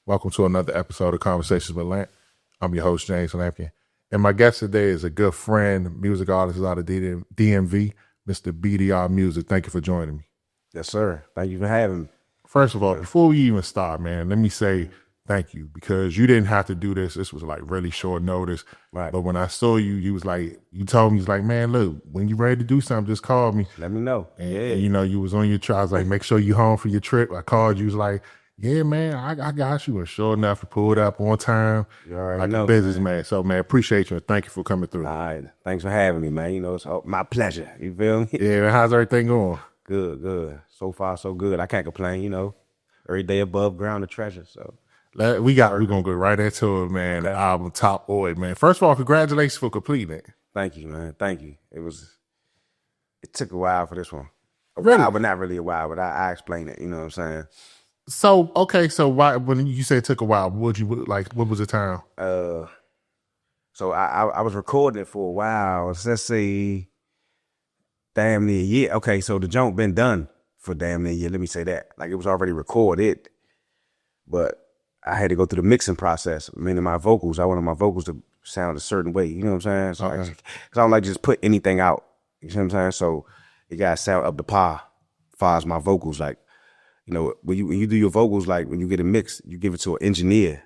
Welcome to another episode of Conversations with Lant. I'm your host, James Lampkin. And my guest today is a good friend, music artist out of DMV, Mr. BDR Muzic. Thank you for joining me. Yes, sir. Thank you for having me. First of all, before we even start, man, let me say thank you because you didn't have to do this. This was like really short notice. Right. But when I saw you, you told me, man, look, when you're ready to do something, just call me. Let me know. And you was on your trip. I was like, make sure you home for your trip. I called you. Was like, yeah, man, I got you. And sure enough, you pulled up on time. You already like know, a businessman. So, man, appreciate you and thank you for coming through. All right. Thanks for having me, man. It's my pleasure. You feel me? Yeah, man, how's everything going? Good. So far, so good. I can't complain, Every day above ground, the treasure. So we're gonna go right into it, man. Okay. The album Top Boy, man. First of all, congratulations for completing it. thank you, man. Thank you. It took a while for this one. Really? While, but not really a while, but I explain it, you know what I'm saying? So, okay, so why when you say it took a while, what was the time? So I was recording it for a while. Let's say damn near a year. Okay, so the junk been done for damn near a year. Let me say that. Like it was already recorded, but I had to go through the mixing process. Meaning my vocals, I wanted my vocals to sound a certain way. You know what I'm saying? So Okay. cause I don't like just put anything out. You know what I'm saying? So it got to sound up to par, as far as my vocals. Like, when you do your vocals, like when you get a mix, you give it to an engineer,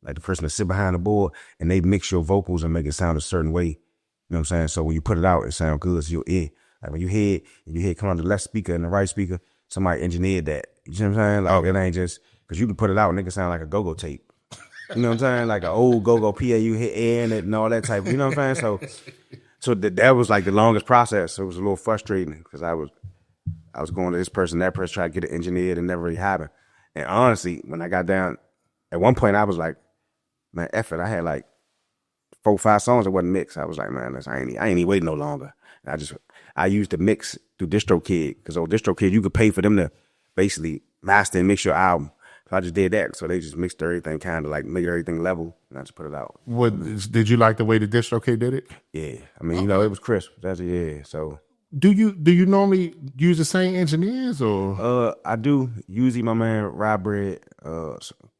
like the person that sit behind the board, and they mix your vocals and make it sound a certain way. You know what I'm saying? So when you put it out, it sounds good to your ear. Like when you hear it come on the left speaker and the right speaker, somebody engineered that. You know what I'm saying? Like it ain't just, because you can put it out and it can sound like a go-go tape. You know what I'm saying? Like an old go-go PA, you hit air in it and all that type. You know what I'm saying? So that was like the longest process. So it was a little frustrating because I was going to this person, that person, try to get it engineered and never really happened. And honestly, when I got down, at one point I was like, man, F it. I had like 4 or 5 songs that wasn't mixed. I was like, man, I ain't even waiting no longer. And I used the mix through DistroKid, because on DistroKid you could pay for them to basically master and mix your album. So I just did that. So they just mixed everything, kind of like made everything level, and I just put it out. Did you like the way the DistroKid did it? Yeah, I mean, it was crisp. So Do you normally use the same engineers or? I do. Usually my man Rye Bread,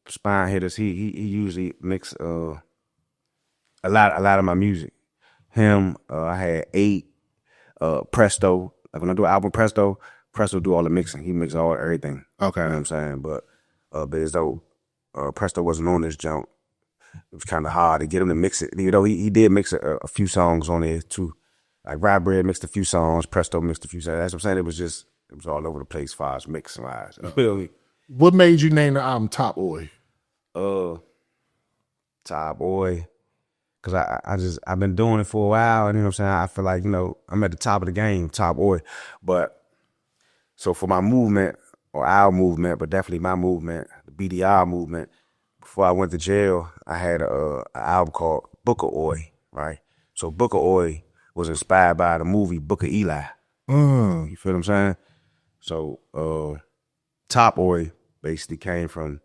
Spine Hitters, he usually mix a lot of my music. Him, I had 8, Presto. Like when I do an album, Presto do all the mixing. He mix everything. Okay. You know what I'm saying? But as though Presto wasn't on this jump, it was kind of hard to get him to mix it. He did mix a few songs on there too. Like Rye Bread mixed a few songs, Presto mixed a few songs. That's what I'm saying. It was all over the place as far as mixing wise. You feel me? What made you name the album Top Boy? Top Boy. Cause I've been doing it for a while, and you know what I'm saying? I feel like, I'm at the top of the game, Top Boy. But so for my movement, or our movement, but definitely my movement, the BDR movement, before I went to jail, I had an album called Booker Oi, right? So Booker Oi was inspired by the movie Booker Eli. You feel what I'm saying? So Top Oi basically came from,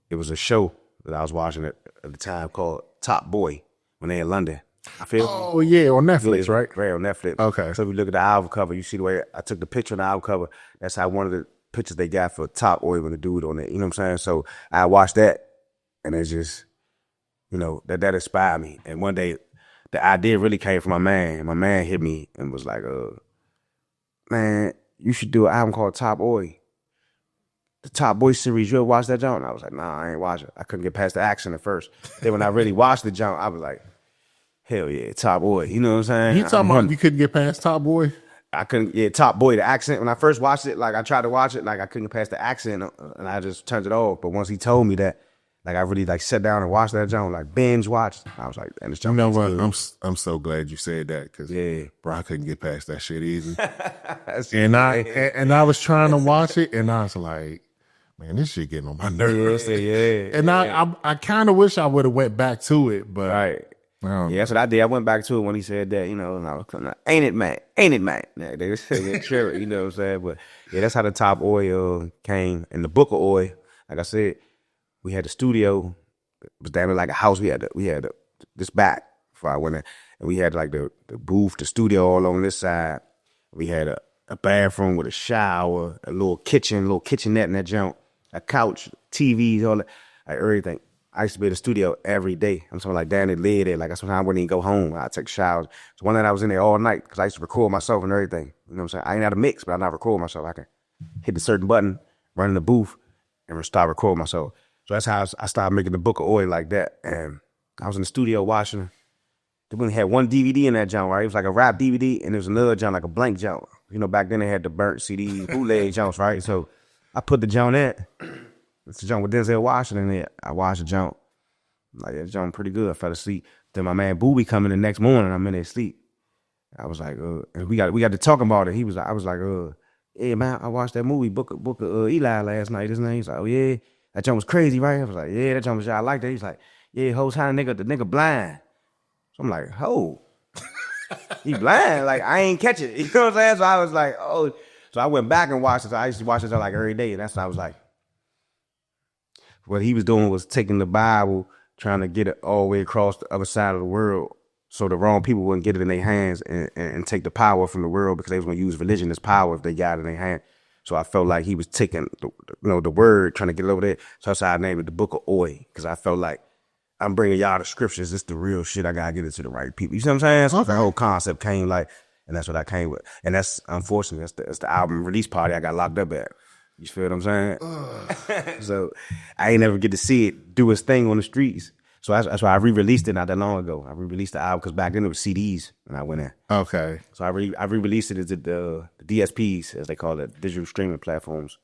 it was a show that I was watching at the time called Top Boy when they in London. I feel. Oh yeah, on Netflix, right? Right, on Netflix. Okay. So if you look at the album cover, you see the way I took the picture on the album cover. That's how one of the pictures they got for Top Boy with the dude on it. You know what I'm saying? So I watched that, and it's just, that inspired me. And one day, the idea really came from my man. My man hit me and was like, man, you should do an album called Top Boy. The Top Boy series, you ever watch that junk? I was like, nah, I ain't watch it. I couldn't get past the action at first. Then when I really watched the junk, I was like, hell yeah, Top Boy. You know what I'm saying? You talking about you couldn't get past Top Boy? I couldn't, Top Boy, the accent. When I first watched it, like I tried to watch it, like I couldn't get past the accent, and I just turned it off. But once he told me that, like I really like sat down and watched that junk, like binge watched. I was like, and this junk. You know what? I'm so glad you said that, because bro, I couldn't get past that shit easy. and I was trying to watch it, and I was like, man, this shit getting on my nerves. And I kind of wish I would have went back to it, but right. Yeah, that's what I did. I went back to it when he said that, and I was like, ain't it, man? Yeah, they was saying sure, you know what I'm saying? But yeah, that's how the Top Oil came. And the Book of Oil, like I said, we had the studio. It was damn near like a house. We had this back before I went in, and we had like the booth, the studio all on this side. We had a bathroom with a shower, a little kitchenette in that junk, a couch, TVs, all that. like everything. I used to be in the studio every day. I'm talking like down there, lay there. Like sometimes I wouldn't even go home. I'd take showers. So one night I was in there all night because I used to record myself and everything. You know what I'm saying? I ain't had a mix, but I not record myself. I can hit the certain button, run in the booth, and start recording myself. So that's how I started making the Book of Oil like that. And I was in the studio watching. They only had one DVD in that junk, right? It was like a rap DVD, and there was another junk, like a blank junk. You know, back then they had the burnt CDs, bootleg junks, right? So I put the junk in. It's the junk with Denzel Washington in it. I watched the junk. Like, that junk pretty good. I fell asleep. Then my man Booby coming the next morning. I'm in there asleep. I was like, and we got to talking about it. I was like, yeah, man, I watched that movie, Book of Eli last night. His name. He's like, oh yeah, that junk was crazy, right? I was like, yeah, that junk was. I like that. He's like, yeah, whole time the nigga blind. So I'm like, ho, he blind. Like, I ain't catch it. You know what I'm saying? So I was like, oh. So I went back and watched it. So I used to watch it like every day. And that's what I was like. What he was doing was taking the Bible, trying to get it all the way across the other side of the world so the wrong people wouldn't get it in their hands and take the power from the world because they was going to use religion as power if they got it in their hand. So I felt like he was taking, the word, trying to get it over there. So that's how I named it the Book of Oil, because I felt like I'm bringing y'all the scriptures. It's the real shit. I got to get it to the right people. You see what I'm saying? So the whole concept came like, and that's what I came with. And that's, unfortunately, that's the album release party I got locked up at. You feel what I'm saying? So I ain't never get to see it do its thing on the streets. So that's why I re-released it not that long ago. I re-released the album because back then it was CDs when I went in. Okay. So I re-released it as the DSPs, as they call it, digital streaming platforms.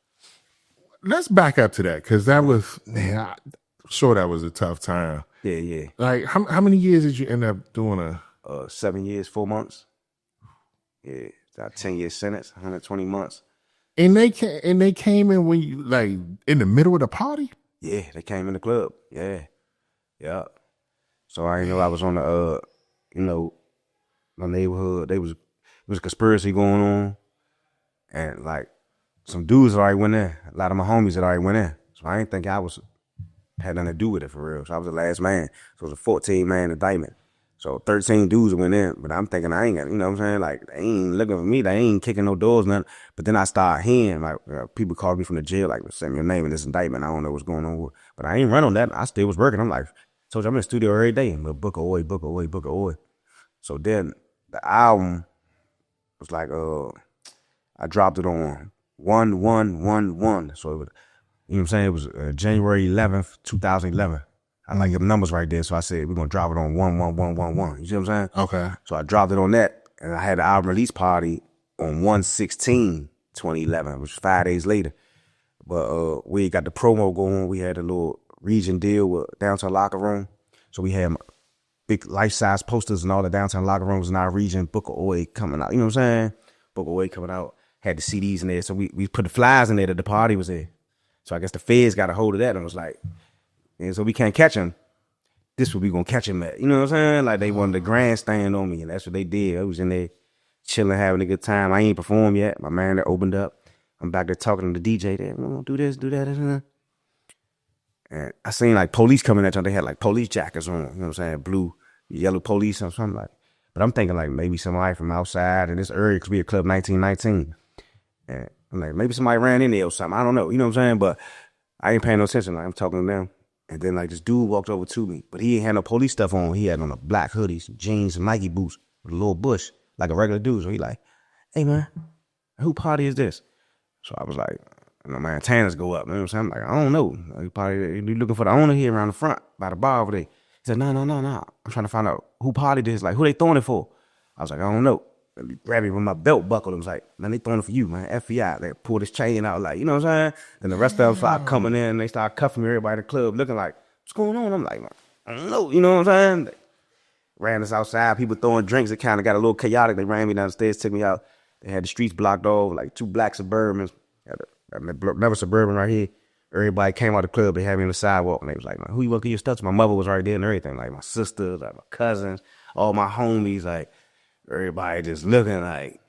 Let's back up to that, because that was, man, I'm sure that was a tough time. Yeah. Like, how many years did you end up doing 7 years, 4 months. Yeah, about 10-year sentence, 120 months. And they came in when you, like, in the middle of the party? Yeah, they came in the club. Yeah. So I didn't know I was on the, my neighborhood. It was a conspiracy going on. And, like, some dudes already went in. A lot of my homies had already went in. So I didn't think I had nothing to do with it for real. So I was the last man. So it was a 14-man indictment. So 13 dudes went in, but I'm thinking I ain't got, you know what I'm saying? Like, they ain't looking for me. They ain't kicking no doors, nothing. But then I started hearing, like, people called me from the jail, like, send me your name in this indictment. I don't know what's going on. But I ain't run on that. I still was working. I'm like, told you I'm in the studio every day. I'm a Book of Oil, Book of Oil, Book of Oil. So then the album was like, I dropped it on 1/1/1/1. So it was, you know what I'm saying? It was January 11th, 2011. I like them numbers right there. So I said, we're going to drop it on 1/1/1/1/1. You see what I'm saying? Okay. So I dropped it on that. And I had the album release party on 1/16/2011, which was 5 days later. But we got the promo going. We had a little region deal with Downtown Locker Room. So we had big life-size posters and all the Downtown Locker Rooms in our region. Book of Oil coming out. You know what I'm saying? Book of Oil coming out. Had the CDs in there. So we put the flyers in there that the party was there. So I guess the feds got a hold of that and was like, and so we can't catch him. This is what we gonna catch him at. You know what I'm saying? Like, they wanted the grandstand on me, and that's what they did. I was in there chilling, having a good time. I ain't performed yet. My man that opened up. I'm back there talking to the DJ. There, do this, do that, and I seen like police coming at you. They had like police jackets on. You know what I'm saying? Blue, yellow police or something like. But I'm thinking like maybe somebody from outside in this area, because we at Club 1919. And I'm like, maybe somebody ran in there or something. I don't know. You know what I'm saying? But I ain't paying no attention. Like, I'm talking to them. And then like this dude walked over to me, but he ain't had no police stuff on. He had on a black hoodie, some jeans, some Nike boots with a little bush, like a regular dude. So he like, hey man, who party is this? So I was like, my antennas go up. You know what I'm saying? I'm like, I don't know. You looking for the owner here around the front by the bar over there. He said, no. I'm trying to find out who party this, like who they throwing it for. I was like, I don't know. He grabbed me with my belt buckle and was like, man, they throwing it for you, man. FBI. They pulled his chain out, like, you know what I'm saying? Then the rest of them started coming in and they started cuffing me, everybody in the club looking like, what's going on? I'm like, I don't know, you know what I'm saying? They ran us outside, people throwing drinks. It kind of got a little chaotic. They ran me downstairs, took me out. They had the streets blocked off, like 2 black Suburbans. Another Suburban right here. Everybody came out of the club. They had me on the sidewalk and they was like, man, who you want to get your stuff to? My mother was right there and everything. Like my sisters, like my cousins, all my homies, like everybody just looking like.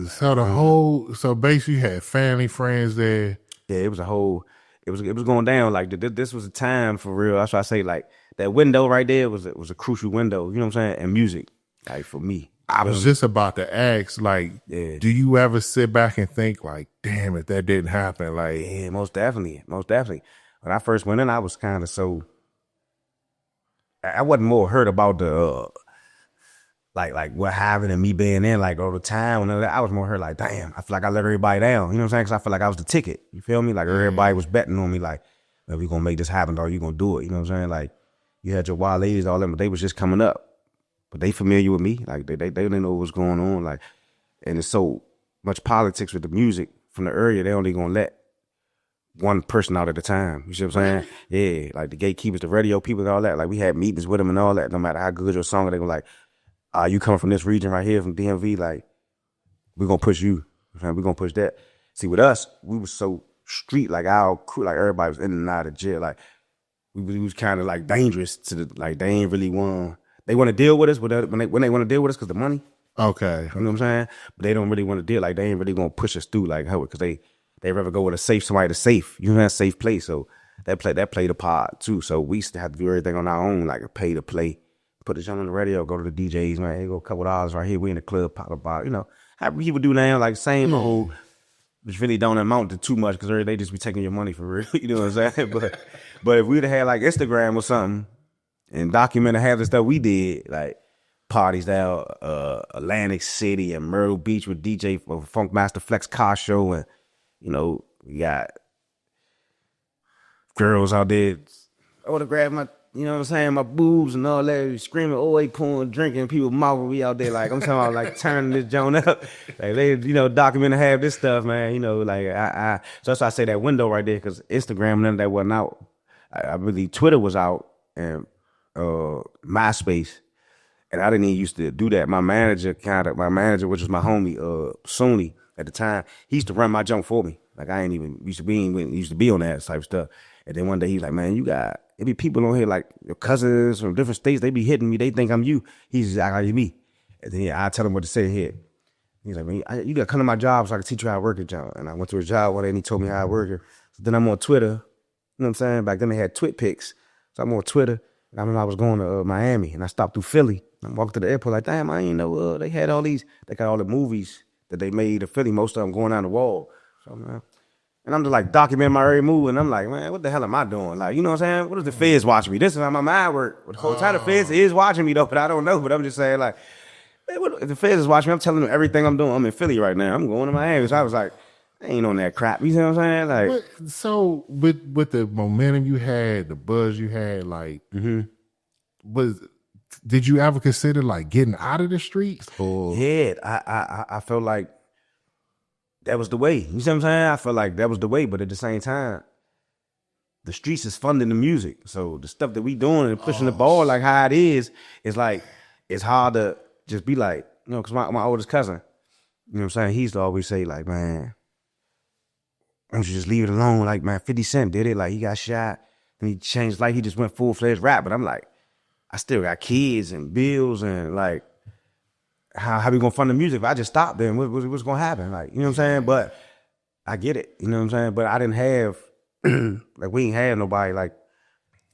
So basically you had family, friends there. Yeah, it was going down. Like this was a time for real. That's why I say like that window right there was a crucial window. You know what I'm saying? And music, like for me. I was just about to ask, like, do you ever sit back and think like, damn, if that didn't happen, like, yeah, most definitely. when I first went in, I was kind of so, I wasn't more hurt about the, like what happened and me being in like all the time. And I was more hurt like, damn, I feel like I let everybody down. You know what I'm saying? Cause I feel like I was the ticket. You feel me? Like everybody was betting on me like, man, we gonna make this happen or you gonna do it. You know what I'm saying? Like you had your wild ladies, all them, but they was just coming up. But they familiar with me. Like they didn't know what's going on. Like, and it's so much politics with the music from the area, they only gonna let one person out at a time. You see what I'm saying? Yeah, like the gatekeepers, the radio people and all that. Like we had meetings with them and all that. No matter how good your song, they go like, you coming from this region right here from DMV, like, we're gonna push you. We're gonna push that. See, with us, we was so street, like our crew, like everybody was in and out of jail. Like we was kind of like dangerous to the, like they ain't really they want to deal with us when they want to deal with us because the money. Okay. You know what I'm saying? But they don't really want to deal, like they ain't really gonna push us through like how, because they rather go with somebody that's safe. You know what I'm saying? Safe place. So that played a part too. So we used to have to do everything on our own, like a pay to play. Put the joint on the radio, go to the DJs, man. Hey, go a couple dollars right here. We in the club, pop a bar. You know, how people do now, like same old, which really don't amount to too much because they just be taking your money for real. You know what I'm saying? But if we'd have had like Instagram or something and documented half the stuff we did, like parties out Atlantic City and Myrtle Beach with DJ for Funk Master Flex car show, and you know we got girls out there. I would have grabbed my. You know what I'm saying? My boobs and all that, screaming, pouring, drinking, people mouthing. We out there like, I'm talking about like turning this joint up. Like they, you know, document and have this stuff, man. You know, like so that's why I say that window right there, because Instagram, none of that wasn't out. I really, Twitter was out and MySpace. And I didn't even used to do that. My manager, which was my homie, Sony at the time, he used to run my junk for me. Like I ain't even used to be on that type of stuff. And then one day he's like, man, it be people on here like your cousins from different states. They be hitting me. They think I'm you. He's just acting like me. And then I tell him what to say here. He's like, man, you got to come to my job so I can teach you how to work it, John. And I went to his job one day and he told me how to work it. So then I'm on Twitter. You know what I'm saying? Back then they had Twit pics. So I'm on Twitter. And I remember I was going to Miami and I stopped through Philly. I'm walking to the airport like, damn, I ain't know they had all these. They got all the movies that they made in Philly. Most of them going down the wall. So man. And I'm just like documenting my every move, and I'm like, man, what the hell am I doing? Like, you know what I'm saying? What if the feds watching me? This is how my mind work. The whole time the feds is watching me though, but I don't know. But I'm just saying, like, man, what if the feds is watching me? I'm telling them everything I'm doing. I'm in Philly right now. I'm going to Miami. So I was like, I ain't on that crap. You see what I'm saying? Like, so with the momentum you had, the buzz you had, like, did you ever consider like getting out of the streets? Or? Yeah, I felt like that was the way. You see what I'm saying? I felt like that was the way, but at the same time, the streets is funding the music. So the stuff that we doing and pushing the ball like how it is like, it's hard to just be like, you know, because my oldest cousin, you know what I'm saying? He used to always say like, man, why don't you just leave it alone? Like, man, 50 Cent did it. Like, he got shot and he changed life. He just went full-fledged rap. But I'm like, I still got kids and bills and like, how we gonna fund the music? If I just stop, then what's gonna happen? Like, you know what I'm saying? But I get it, you know what I'm saying? But I didn't have, like, we ain't had nobody like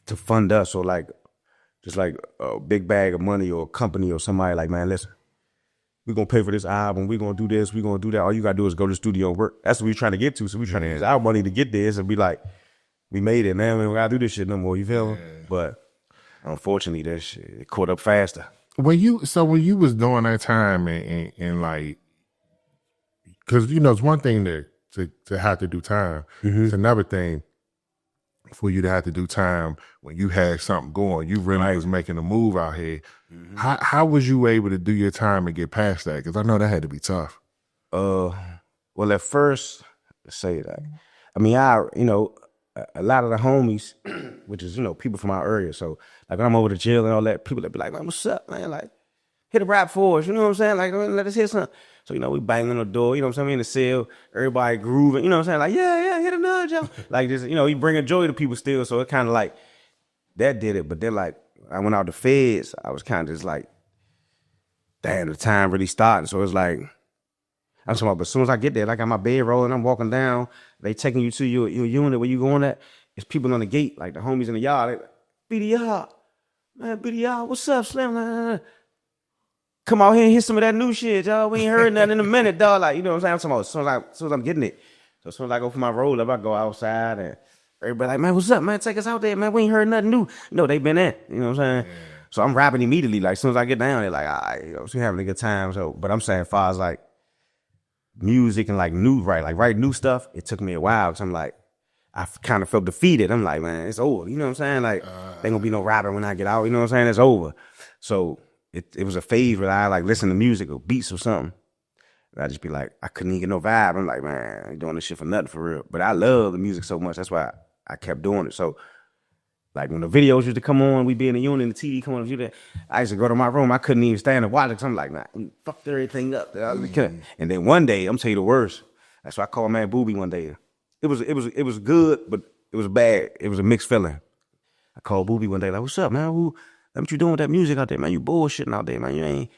to fund us or like, just like a big bag of money or a company or somebody like, man, listen, we gonna pay for this album, we gonna do this, we gonna do that. All you gotta do is go to the studio and work. That's what we trying to get to. So we trying to use our money to get this and be like, we made it, man. We don't gotta do this shit no more, you feel me? But unfortunately, that shit caught up faster. When you was doing that time and like, because you know it's one thing to have to do time. It's another thing for you to have to do time when you had something going. You really was making a move out here. How was you able to do your time and get past that? Because I know that had to be tough. Well, at first, let's say that. I mean, you know, a lot of the homies, which is, you know, people from our area. So, like, when I'm over to jail and all that, people that be like, man, what's up, man? Like, hit a rap for us, you know what I'm saying? Like, let us hear something. So, you know, we banging on the door, you know what I'm saying? We in the cell, everybody grooving, you know what I'm saying? Like, yeah, hit another jump. Like, this, you know, he bringing joy to people still. So, it kind of like, that did it. But then, like, I went out the feds, I was kind of just like, damn, the time really starting. So, it's like, I'm talking about, but as soon as I get there, like, I got my bed rolling, I'm walking down, they taking you to your unit where you going at. It's people on the gate, like the homies in the yard. They like, BDR, man, BDR, what's up, Slim? Come out here and hear some of that new shit, y'all. We ain't heard nothing in a minute, dog. Like, you know what I'm saying? I'm talking about as soon as I'm getting it. So as soon as I go for my roll up, I go outside and Everybody like, man, what's up, man? Take us out there, man. We ain't heard nothing new. No, they been in. You know what I'm saying? Yeah. So I'm rapping immediately. Like, as soon as I get down, they're like, all right, you know, so we having a good time. So, but I'm saying, as far as like music and like new, write new stuff, it took me a while. Cause I'm like, I kind of felt defeated. I'm like, man, it's over. You know what I'm saying? Like, there ain't gonna be no rapping when I get out. You know what I'm saying? It's over. So it was a phase where I like listen to music or beats or something. I just be like, I couldn't even get no vibe. I'm like, man, I ain't doing this shit for nothing for real. But I love the music so much. That's why I kept doing it. So, like, when the videos used to come on, we be in the unit and the TV come on, I used to go to my room. I couldn't even stand and watch it. I'm like, nah, we fucked everything up. And then one day, I'm telling you the worst. That's why I called man Booby one day. It was good, but it was bad. It was a mixed feeling. I called Booby one day, like, what's up, man? What you doing with that music out there, man? You bullshitting out there, man. You ain't.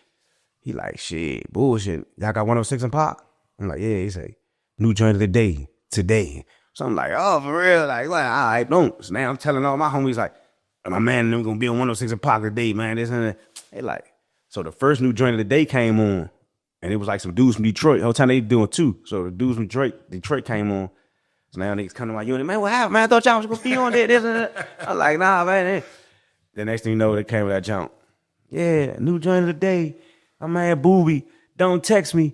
He like, shit, bullshit. Y'all got 106 in Park? I'm like, yeah. He say, new joint of the day, today. So I'm like, oh, for real? Like, well, all right, don't. So now I'm telling all my homies, like, my man, them gonna be on 106 in Park today, man. This and that. They like, so the first new joint of the day came on, and it was like some dudes from Detroit. The whole time they doing two. So the dudes from Detroit came on. So now niggas come to my unit, man, what happened, man? I thought y'all was gonna be on there, this and that. I'm like, nah, man. The next thing you know, they came with that jump. Yeah, new joint of the day. I'm mad, Booby. Don't text me.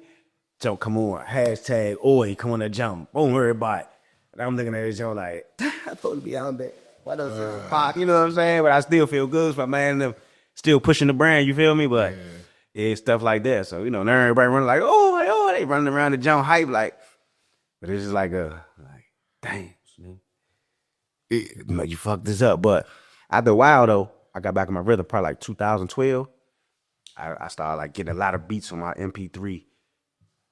Jump, come on. Hashtag Oi, come on that jump. Don't worry about it. And I'm looking at this joint like, I'm supposed to be out there. Why doesn't pop? You know what I'm saying? But I still feel good for my man them still pushing the brand, you feel me? But yeah, stuff like that. So, you know, now everybody running like, oh, they running around the jump hype like, but it's just like damn, man. You fucked this up. But after a while though, I got back in my rhythm, probably like 2012. I started like getting a lot of beats on my MP3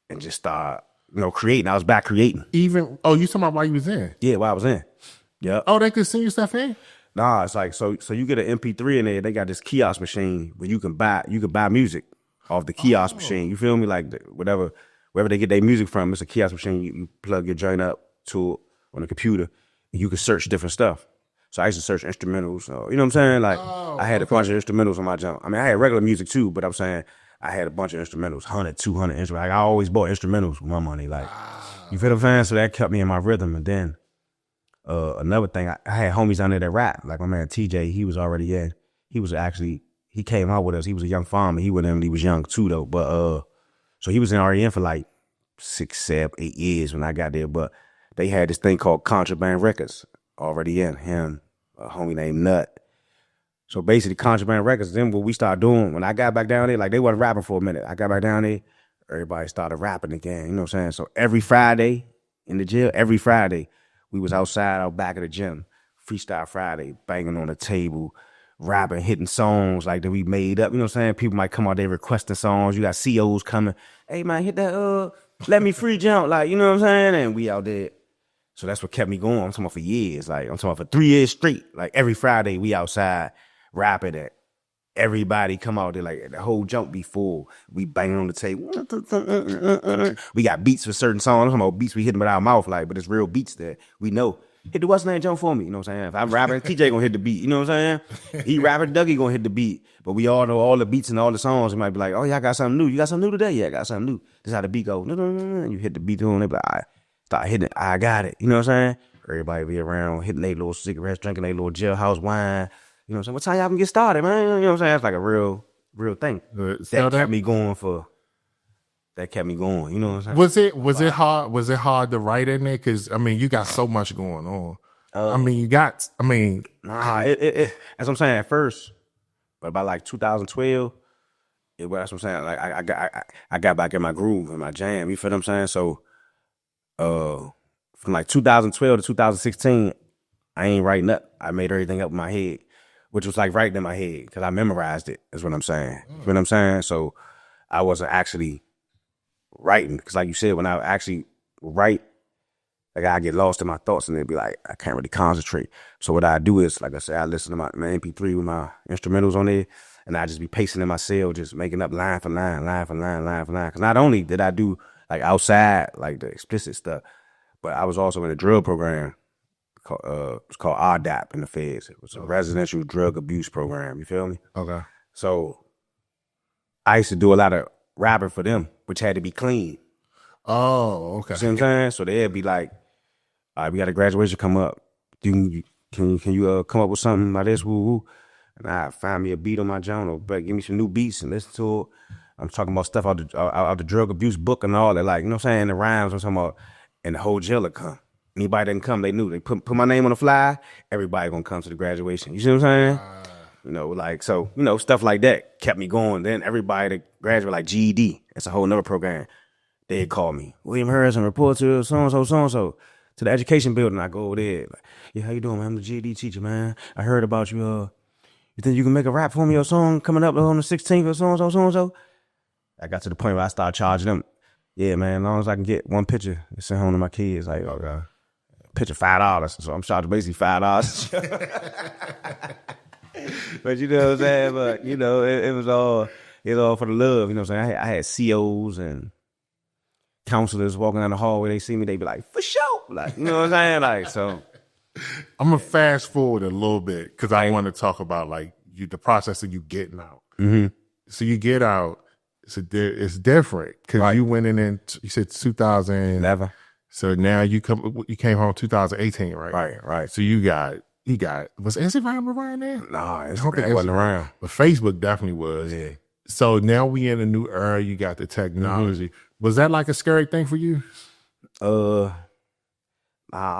and just start, creating. I was back creating. You talking about while you was in? Yeah, while I was in. Yeah. Oh, they could send you stuff in? Nah, it's like so you get an MP3 in there. They got this kiosk machine where you can buy music off the kiosk machine. You feel me? Like wherever they get their music from, it's a kiosk machine. You plug your joint up to on the computer, and you can search different stuff. So I used to search instrumentals. You know what I'm saying? Like I had a bunch of instrumentals on my jump. I mean, I had regular music too, but I'm saying I had a bunch of instrumentals, 100, 200 instrumentals. Like I always bought instrumentals with my money. Like you feel what I'm saying? So that kept me in my rhythm. And then another thing, I had homies down there that rap. Like my man TJ, he was already in. He came out with us. He was a young farmer. He was young too though. But so he was already in for like 6, 7, 8 years when I got there. But they had this thing called Contraband Records already in. Him, a homie named Nut. So basically Contraband Records, then what we started doing, when I got back down there, like they wasn't rapping for a minute. I got back down there, everybody started rapping again, you know what I'm saying? So every Friday in the jail, we was outside out back of the gym, Freestyle Friday, banging on the table, rapping, hitting songs like that we made up, you know what I'm saying? People might come out there requesting songs. You got COs coming, hey man, hit that, let me free jump, like, you know what I'm saying? And we out there. So that's what kept me going. I'm talking about for years. Like I'm talking about for 3 years straight. Like every Friday we outside rapping it. Everybody come out there, like the whole jump be full. We banging on the table. We got beats for certain songs. I'm talking about beats we hitting with our mouth, like, but it's real beats that we know. Hit the what's name jump for me, you know what I'm saying? If I'm rapping, TJ gonna hit the beat, you know what I'm saying? He rapping, Dougie gonna hit the beat. But we all know all the beats and all the songs. It might be like, oh yeah, I got something new. You got something new today? Yeah, I got something new. This is how the beat go. And you hit the beat to them, they be like, all right. Start hitting it. I got it. You know what I'm saying? Everybody be around hitting their little cigarettes, drinking their little jailhouse wine. You know what I'm saying? What time y'all can get started, man? You know what I'm saying? It's like a real thing. That kept me going. You know what I'm saying? Was it hard? Was it hard to write in there? Because I mean, you got so much going on. That's what I'm saying at first. But by like 2012, that's what I'm saying. Like I got back in my groove and my jam. You feel what I'm saying? So. From like 2012 to 2016, I ain't writing up. I made everything up in my head, which was like writing in my head because I memorized it, is what I'm saying. You know what I'm saying? So I wasn't actually writing because like you said, when I actually write, like I get lost in my thoughts and it'd be like, I can't really concentrate. So what I do is, like I said, I listen to my MP3 with my instrumentals on there and I just be pacing in my cell, just making up line for line. Because not only did I do like outside, like the explicit stuff, but I was also in a drug program it's called RDAP in the Feds. It was a residential drug abuse program. You feel me? Okay. So I used to do a lot of rapping for them, which had to be clean. Oh, okay. You see what I'm saying? So they'd be like, all right, we got a graduation come up. Can you come up with something like this? Woo woo. And I find me a beat on my journal, but give me some new beats and listen to it. I'm talking about stuff out the drug abuse book and all that, like, you know what I'm saying? The rhymes I'm talking about, and the whole jail would come. Anybody that didn't come, they knew. They put my name on the fly, everybody gonna come to the graduation. You see what I'm saying? You know, like, so, you know, stuff like that kept me going. Then everybody that graduated, like GED, that's a whole nother program. They'd call me, William Harrison, report to so-and-so, to the education building. I go over there, like, yeah, how you doing, man? I'm the GED teacher, man. I heard about you. You think you can make a rap for me or song coming up on the 16th or so? I got to the point where I started charging them. Yeah, man, as long as I can get one picture and send home to my kids, like, oh God, picture $5. So I'm charging basically $5. But you know what I'm saying? But you know, it was all for the love. You know what I'm saying? I had COs and counselors walking down the hallway. They see me, they be like, for sure. Like, you know what I'm saying? Like, so I'm gonna fast forward a little bit because I want to talk about like the process of you getting out. Mm-hmm. So you get out. So it's different because you went in you said 2011. So now you came home 2018, right? Right. So you got was Instagram around there? Nah, Instagram wasn't around. But Facebook definitely was. Yeah. So now we in a new era. You got the technology. Mm-hmm. Was that like a scary thing for you? I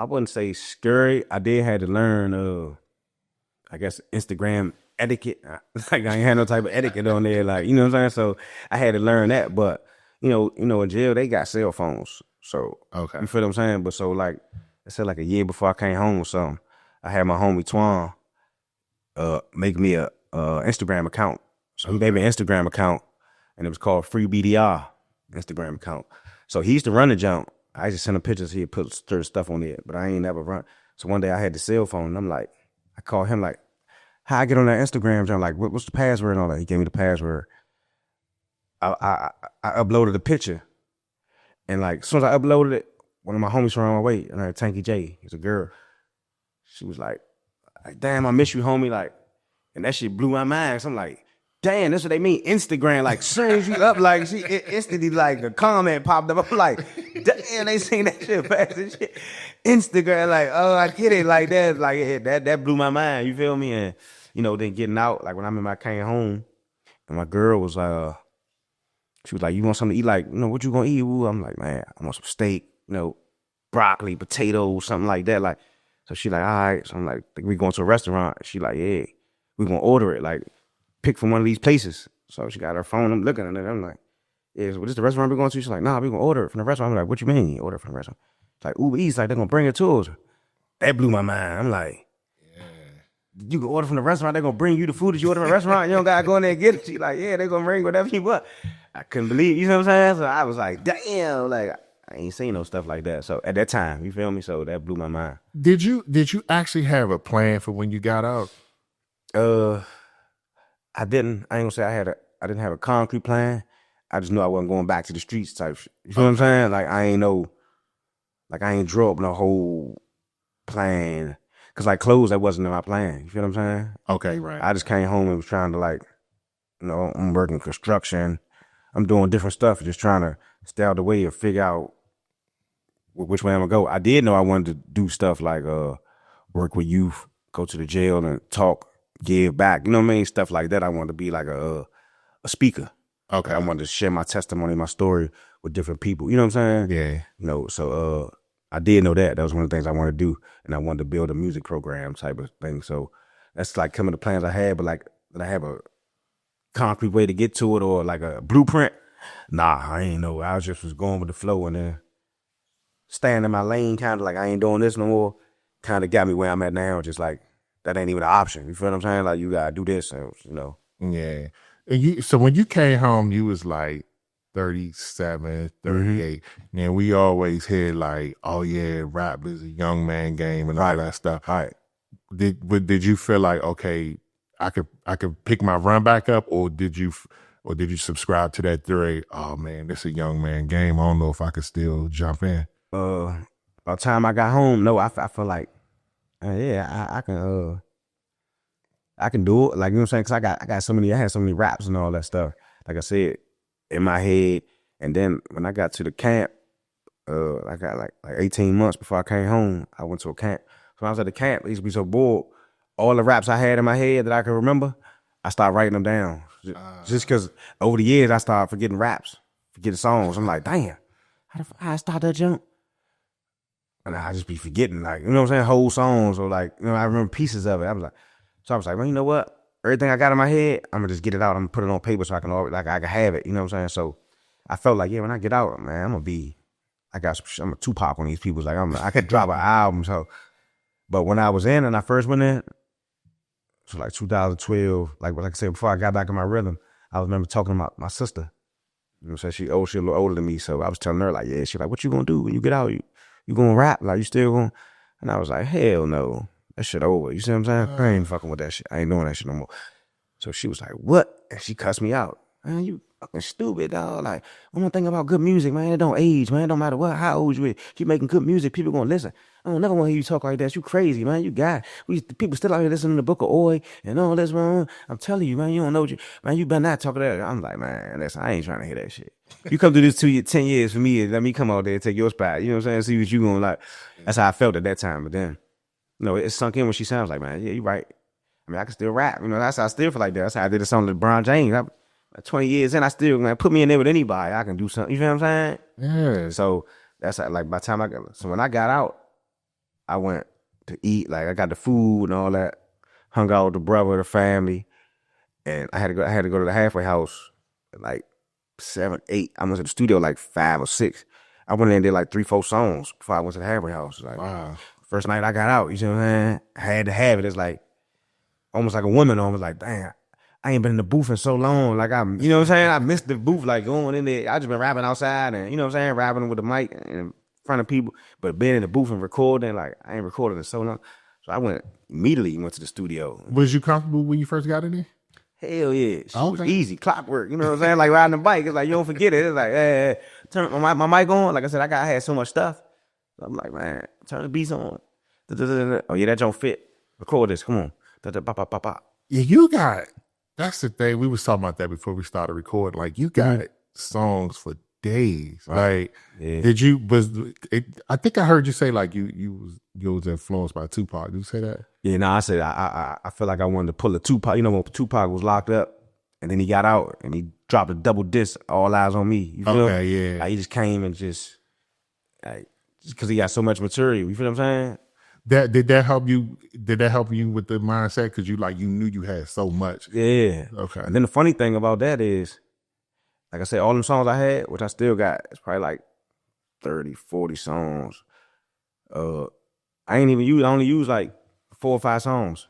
wouldn't say scary. I did have to learn, I guess, Instagram etiquette. Like, I ain't had no type of etiquette on there. Like, you know what I'm saying? So I had to learn that. But, you know, in jail, they got cell phones. So, okay. You feel what I'm saying? But so, like, I said, like a year before I came home or something, I had my homie Twan make me a Instagram account. So he made me an Instagram account, and it was called Free BDR Instagram account. So he used to run the jump. I just sent him pictures. He'd put certain stuff on there, but I ain't never run. So one day I had the cell phone, and I'm like, I called him like, how I get on that Instagram jump? Like, what's the password and all that? He gave me the password. I uploaded the picture, and like, as soon as I uploaded it, one of my homies from my way, and Tanky J, he's a girl. She was like, damn, I miss you, homie. Like, and that shit blew my mind. So I'm like, damn, that's what they mean. Instagram, like, soon as you up, like, she instantly, like, a comment popped up. I'm like, damn, they seen that shit fast and shit. Instagram, like, oh, I get it. Like, that blew my mind. You feel me? And, you know, then getting out, like, when I came home, and my girl was like, she was like, you want something to eat? Like, you know, what you gonna eat? Ooh, I'm like, man, I want some steak, you know, broccoli, potatoes, something like that. Like, so she like, all right. So I'm like, think we going to a restaurant? She like, yeah, we gonna order it. Like, pick from one of these places. So she got her phone. I'm looking at it. I'm like, yeah, so this is the restaurant we're going to? She's like, nah, we gonna order it from the restaurant. I'm like, what you mean order it from the restaurant? It's like, Uber Eats, like they're gonna bring it to us. That blew my mind. I'm like, yeah, you can order from the restaurant. They're gonna bring you the food that you order from the restaurant. You don't gotta go in there and get it. She like, yeah, they're gonna bring whatever you want. I couldn't believe it. You know what I'm saying? So I was like, damn, like, I ain't seen no stuff like that. So at that time, you feel me? So that blew my mind. Did you actually have a plan for when you got out? I didn't. I ain't gonna say I didn't have a concrete plan. I just knew I wasn't going back to the streets type shit. You feel what I'm saying? Like, I ain't draw up no whole plan. Cause like clothes, that wasn't in my plan. You feel what I'm saying? Okay, right. I just came home and was trying to, like, you know, I'm working construction. I'm doing different stuff, just trying to stay out of the way and figure out which way I'm gonna go. I did know I wanted to do stuff like work with youth, go to the jail and talk, give back. You know what I mean? Stuff like that. I wanted to be like a speaker. Okay. I wanted to share my testimony, my story with different people. You know what I'm saying? Yeah. You know, so I did know that. That was one of the things I wanted to do. And I wanted to build a music program type of thing. So that's like some of the plans I had, but like, did I have a concrete way to get to it or like a blueprint? Nah, I ain't know. I was going with the flow and then staying in my lane, kind of like, I ain't doing this no more. Kind of got me where I'm at now. Just like, that ain't even an option. You feel what I'm saying? Like, you gotta do this, and, you know. Yeah. And so when you came home, you was like 37, 38. Mm-hmm. And we always hear like, oh yeah, rap is a young man game and all that stuff. All right. Did you feel like, okay, I could pick my run back up, or did you subscribe to that theory? Oh man, this is a young man game. I don't know if I could still jump in. By the time I got home, no, I feel like, yeah, I can do it. Like, you know what I'm saying? Cause I had so many raps and all that stuff. Like I said, in my head. And then when I got to the camp, I got like 18 months before I came home, I went to a camp when I was at the camp, I used to be so bored. All the raps I had in my head that I could remember, I started writing them down. Just because over the years, I started forgetting raps, forgetting songs. I'm like, damn, how I start that jump? And I just be forgetting, like, you know what I'm saying, whole songs, or like, you know, I remember pieces of it. I was like, man, you know what? Everything I got in my head, I'm gonna just get it out. I'm gonna put it on paper so I can have it. You know what I'm saying? So I felt like, yeah, when I get out, man, I'm a Tupac on these people. Like I could drop an album. So, but when I was in and I first went in, so like 2012, like I said before, I got back in my rhythm. I remember talking about my sister. You know what I'm saying? She a little older than me, so I was telling her like, yeah, she like, what you gonna do when you get out? You gonna rap? Like, you still gonna? And I was like, hell no, that shit over. You see what I'm saying? I ain't fucking with that shit. I ain't doing that shit no more. So she was like, what? And she cussed me out. Man, you fucking stupid, dog. Like, one thing about good music, man, it don't age, man. It don't matter how old you is. You making good music, people gonna listen. I don't never want to hear you talk like that. You crazy, man. You got people still out here listening to the Book of Oi and all this, man. I'm telling you, man, you don't know man, you better not talk that. I'm like, man, listen, I ain't trying to hear that shit. You come do this 10 years for me and let me come out there and take your spot. You know what I'm saying? See what you gonna like. That's how I felt at that time. But then, you know, it sunk in when she sounds like, man, yeah, you right. I mean, I can still rap. You know, that's how I still feel like that. That's how I did a song with LeBron James. 20 years in, I still, man, put me in there with anybody. I can do something. You feel what I'm saying? Yeah. So that's how, like, by the time when I got out, I went to eat. Like, I got the food and all that. Hung out with the brother, the family. And I had to go to the halfway house at like 7, 8. I went to the studio like 5 or 6. I went in and did like 3, 4 songs before I went to the halfway house. Like, wow. First night I got out, you see what I'm saying? I had to have it. It's like, almost like a woman on. I was like, damn, I ain't been in the booth in so long. Like, you know what I'm saying? I missed the booth, like going in there. I just been rapping outside and, you know what I'm saying? Rapping with the mic in front of people. But being in the booth and recording, like, I ain't recorded in so long. So I went to the studio. Was you comfortable when you first got in there? Hell yeah. It was easy. Clockwork. You know what I'm saying? Like riding the bike. It's like, you don't forget it. It's like, hey, turn my mic on. Like I said, I had so much stuff. So I'm like, man, turn the beats on. Oh, yeah, that don't fit. Record this. Come on. Yeah, you got, that's the thing. We was talking about that before we started recording. Like, you got songs for days. Right. Like, I think I heard you say, like, you was influenced by Tupac. Did you say that? Yeah, no, I said, I feel like I wanted to pull a Tupac. You know, when Tupac was locked up and then he got out and he dropped a double disc, All Eyes on Me. You feel? Okay, yeah. Like, he just came and just because he got so much material. You feel what I'm saying? Did that help you? Did that help you with the mindset? Because you knew you had so much. Yeah. Okay. And then the funny thing about that is, like I said, all them songs I had, which I still got, it's probably like 30, 40 songs. I only used like 4 or 5 songs.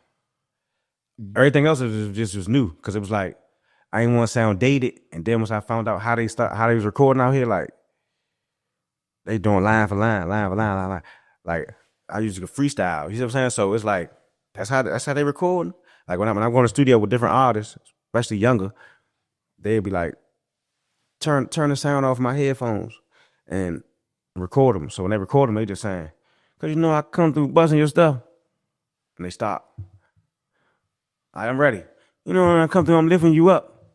Everything else was new because it was like I didn't want to sound dated. And then once I found out how they was recording out here, like they doing line for line. Like I used to freestyle. You see what I'm saying? So it's like that's how they record. Like when I'm going to the studio with different artists, especially younger, they'd be like, turn the sound off my headphones and record them. So when they record them, they just saying, cause you know I come through buzzing your stuff, and they stop. I'm ready. You know when I come through, I'm lifting you up.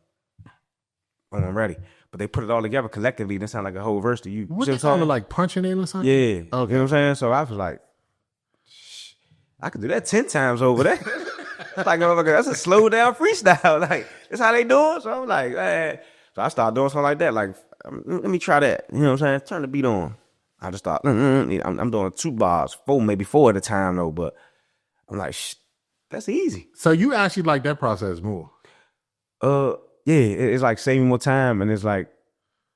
When I'm ready. But they put it all together collectively. That sound like a whole verse to you. What you talking like punching in or something? Yeah. Okay. You know what I'm saying? So I was like, I could do that 10 times over there. Like, that's a slow down freestyle. Like, that's how they do it. So I'm like, man. So I started doing something like that. Like, let me try that. You know what I'm saying? Turn the beat on. I just thought, I'm doing 2 bars, 4 at a time though. But I'm like, that's easy. So you actually like that process more? Yeah, it's like saving more time, and it's like,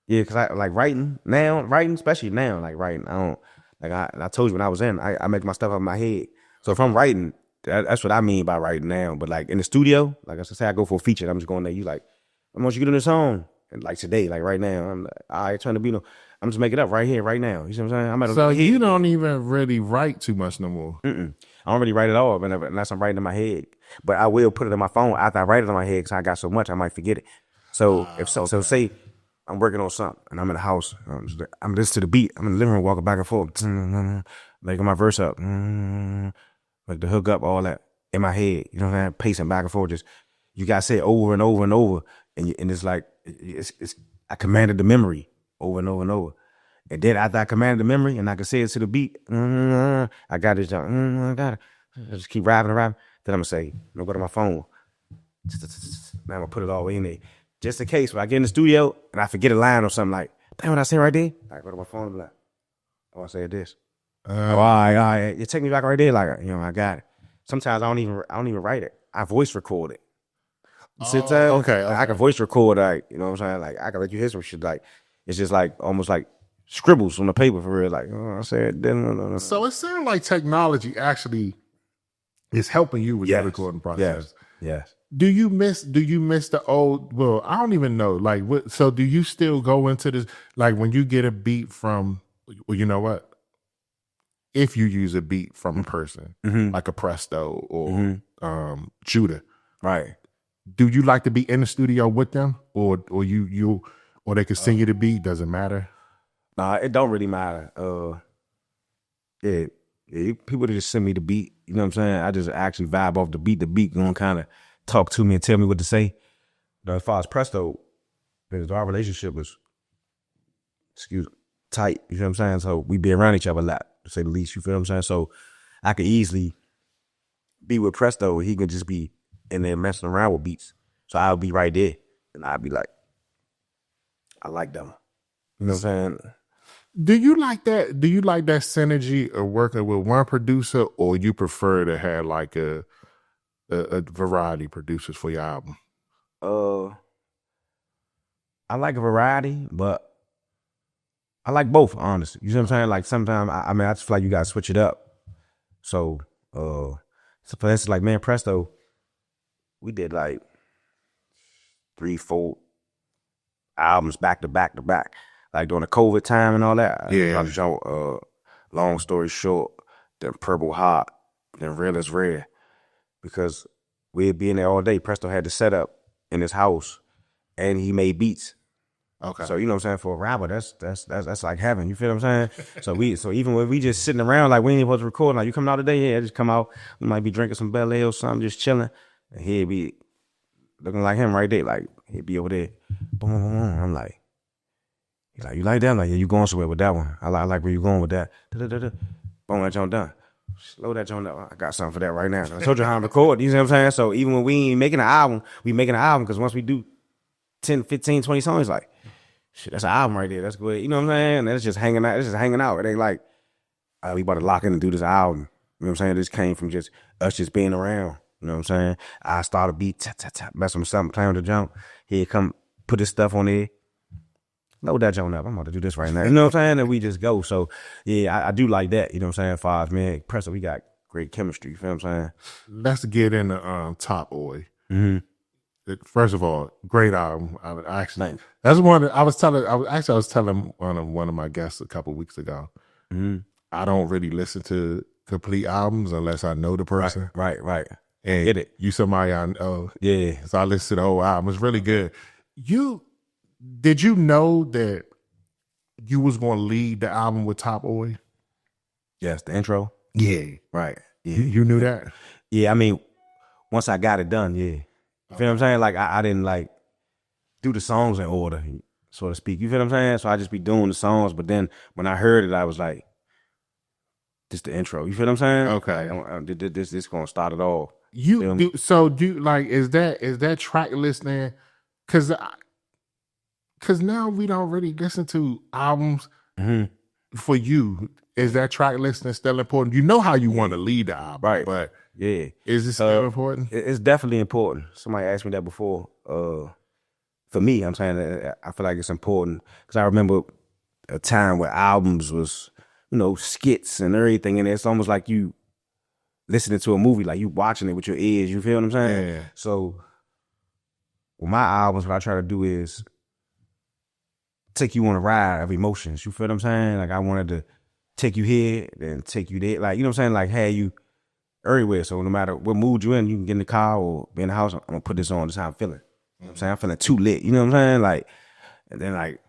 yeah, because I like writing, especially now, like writing. I don't, like I told you when I was in, I make my stuff up in my head. So if I'm writing, that's what I mean by writing now. But like in the studio, like I say, I go for a feature, I'm just going there. You like, I want you to get in this song, and like today, like right now, I'm like, all right, turn the beat on. I'm just making it up right here, right now. You see what I'm saying? So you don't even really write too much no more. I don't really write at all unless I'm writing in my head. But I will put it in my phone after I write it in my head because I got so much I might forget it. So so say I'm working on something and I'm in the house, I'm listening to the beat. I'm in the living room walking back and forth, making my verse up, like the hook up, all that in my head. You know what I'm saying? Pacing back and forth. Just you gotta say it over and over and over, and it's like it's I commanded the memory over and over and over. And then after I commanded the memory and I could say it to the beat, I got it. I got it. I just keep rapping. Then I'm gonna say, I'm gonna go to my phone. Now I'm gonna put it all the way in there. Just in case when I get in the studio and I forget a line or something like, damn what I say right there. I go to my phone and be like, oh, I said this. All right. You take me back right there, like, I got it. Sometimes I don't even write it. I voice record it. Okay. I can voice record, like, you know what I'm saying? Like, I can let you hear some shit, like, it's just like almost like scribbles on the paper for real. Like, I said, no. So it sounds like technology actually is helping you with the recording process. Yes. Do you miss the old? Well, I don't even know. Like, what? So do you still go into this? Like, when you get a beat from, well, you know what? If you use a beat from a person, like a Presto or Judah, right? Do you like to be in the studio with them, or they can sing you the beat? Doesn't matter. Nah, it don't really matter. People just send me the beat. You know what I'm saying? I just actually vibe off the beat. The beat gonna kind of talk to me and tell me what to say. As far as Presto, because our relationship was, tight. You know what I'm saying? So we be around each other a lot, to say the least. You feel what I'm saying? So I could easily be with Presto. He could just be in there messing around with beats. So I'll be right there, and I'll be like, I like them. You know what I'm saying? Do you like that? Do you like that synergy of working with one producer, or you prefer to have like a variety of producers for your album? I like a variety, but I like both, honestly. You know what I'm saying? Like sometimes, I just feel like you gotta switch it up. So for instance, like me and Presto, we did like 3-4 albums back to back to back, like during the COVID time and all that. Yeah. Long story short, then Purple Heart, then Real is Red, because we'd be in there all day. Presto had the setup in his house, and he made beats. Okay. So you know what I'm saying, for a rapper, that's like heaven. You feel what I'm saying? So even when we just sitting around, like we ain't supposed to record, like you coming out today, yeah, just come out. We might be drinking some Bel Air or something, just chilling, and he'd be looking like him right there, like he'd be over there. Boom, boom, boom. I'm like, he's like, you like that? I'm like, yeah, you going somewhere with that one. I like where you going with that. Da-da-da-da. Boom, that joint done. Slow that joint up. I got something for that right now. I told you how to record. You know what I'm saying? So even when we ain't making an album, we making an album, because once we do 10, 15, 20 songs, like, shit, that's an album right there. That's good. You know what I'm saying? And it's just hanging out. It's just hanging out. It ain't like, we about to lock in and do this album. You know what I'm saying? This came from just us just being around. You know what I'm saying? I start a beat, tap, tap, tap, mess with something, playing with the jump. Here, come put this stuff on there. Load that joint up. I'm about to do this right now. You know what I'm saying? And we just go. So, yeah, I do like that. You know what I'm saying? Far as, man, Presto, we got great chemistry. You feel what I'm saying? Let's get into Top Boy. First of all, great album. I actually, that's one I was telling one of my guests a couple weeks ago. I don't really listen to complete albums unless I know the person. Right. And get it. You somebody I know. Yeah. So I listened to the whole album. It's really good. Did you know that you was going to lead the album with Top Boy? Yes, the intro. Yeah. Right. Yeah. You knew that? Yeah, I mean, once I got it done, yeah. You feel what I'm saying? Like, I didn't, like, do the songs in order, so to speak. You feel what I'm saying? So I just be doing the songs, but then when I heard it, I was like, this the intro. You feel what I'm saying? Okay. This going to start it all. Is that track listening? Because now we don't really listen to albums for you. Is that track listening still important? You know how you want to lead the album, right? But yeah, is it still important? It's definitely important. Somebody asked me that before. For me, I'm saying that I feel like it's important because I remember a time where albums was, skits and everything, and it's almost like you listening to a movie, like you watching it with your ears. You feel what I'm saying? Yeah. So with my albums, what I try to do is take you on a ride of emotions. You feel what I'm saying? Like I wanted to take you here, then take you there. Like, you know what I'm saying? Like have you everywhere. So no matter what mood you're in, you can get in the car or be in the house. I'm gonna put this on. This is how I'm feeling. You know what I'm saying? I'm feeling too lit. You know what I'm saying? Like, and then like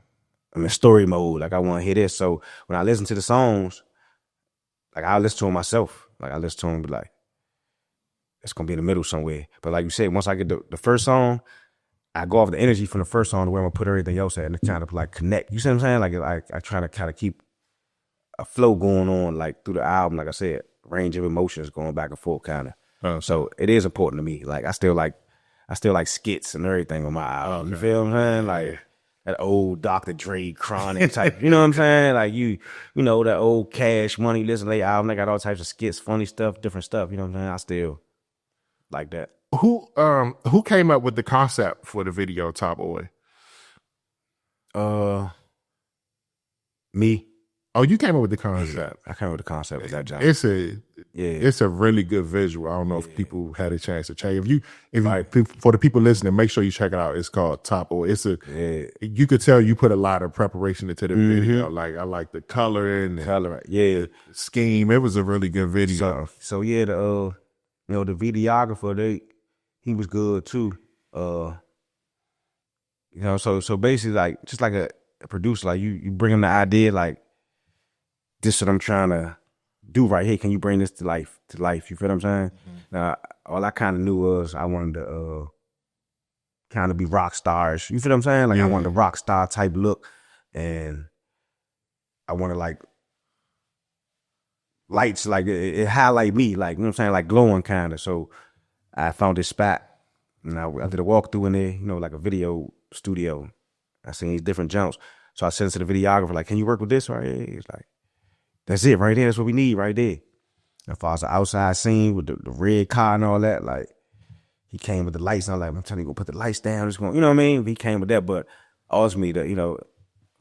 I'm in story mode. Like I want to hear this. So when I listen to the songs, like I listen to them myself. Like I listen to them, be like, it's gonna be in the middle somewhere. But like you said, once I get the first song, I go off the energy from the first song to where I'm gonna put everything else at and kind of like connect. You see what I'm saying? Like I try to kind of keep a flow going on like through the album. Like I said, range of emotions going back and forth kind of. So it is important to me. Like I still like skits and everything on my album. You feel what I'm saying? Like that old Dr. Dre Chronic type. You know what I'm saying? Like you know that old Cash Money Listen Late album. They got all types of skits, funny stuff, different stuff. You know what I'm saying? I still like that. Who came up with the concept for the video Top Boy? Me. Oh, you came up with the concept. I came up with the concept of that job. It's a really good visual. I don't know if people had a chance to check. For the people listening, make sure you check it out. It's called Top Boy. You could tell you put a lot of preparation into the video. Like I like the color and the scheme. It was a really good video. So yeah, the videographer, he was good too. So basically like just like a producer, like you bring him the idea, like this is what I'm trying to do right here. Can you bring this to life? You feel what I'm saying? Now, all I kind of knew was I wanted to kind of be rock stars. You feel what I'm saying? Like I wanted a rock star type look, and I wanted like lights, like it highlight me, like, you know what I'm saying, like glowing kind of. So I found this spot, and I did a walkthrough in there, like a video studio. I seen these different jumps. So I sent it to the videographer, like, can you work with this right here? He's like, that's it right there. That's what we need right there. As far as the outside scene with the red car and all that, like, he came with the lights. And I'm like, I'm telling you, go put the lights down. Just going, you know what I mean? He came with that, but ultimately, a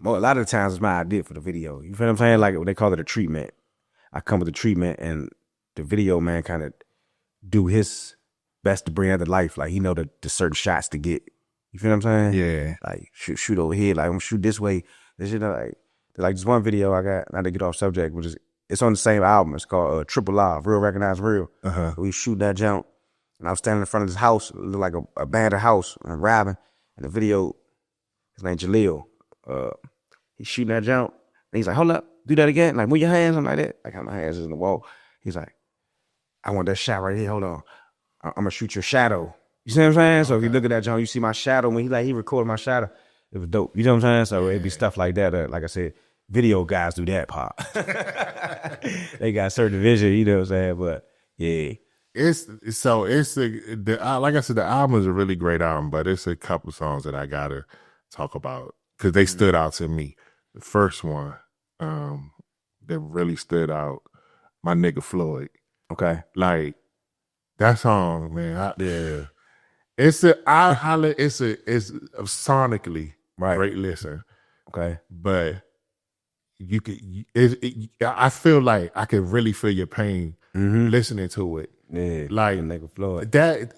lot of the times it's my idea for the video. You feel what I'm saying? Like, they call it a treatment. I come with the treatment, and the video man kind of do his best to bring that to life. Like, he know the certain shots to get. You feel what I'm saying? Yeah. Like, shoot over here. Like, I'm gonna shoot this way. This, like this one video I got, not to get off subject, but it's on the same album. It's called Triple Live, Real Recognize Real. We shoot that jump, and I was standing in front of this house, it looked like a abandoned house, and rapping. And the video, his name Jaleel, he's shooting that jump, and he's like, hold up, do that again. Like, move your hands, I'm like that. Like, how my hands is in the wall. He's like, I want that shot right here, hold on. I'm gonna shoot your shadow. You see what I'm saying? So if you look at that jump, you see my shadow. When he recorded my shadow, it was dope. You know what I'm saying? So it'd be stuff like that. Like I said, video guys do that part. They got certain vision, you know what I'm saying? But yeah. Like I said, the album is a really great album, but it's a couple songs that I gotta talk about because they stood out to me. The first one that really stood out, my nigga Floyd. Okay. Like that song, man. It's sonically great listen. Okay. But I feel like I could really feel your pain listening to it. Yeah. Like nigga Floyd. That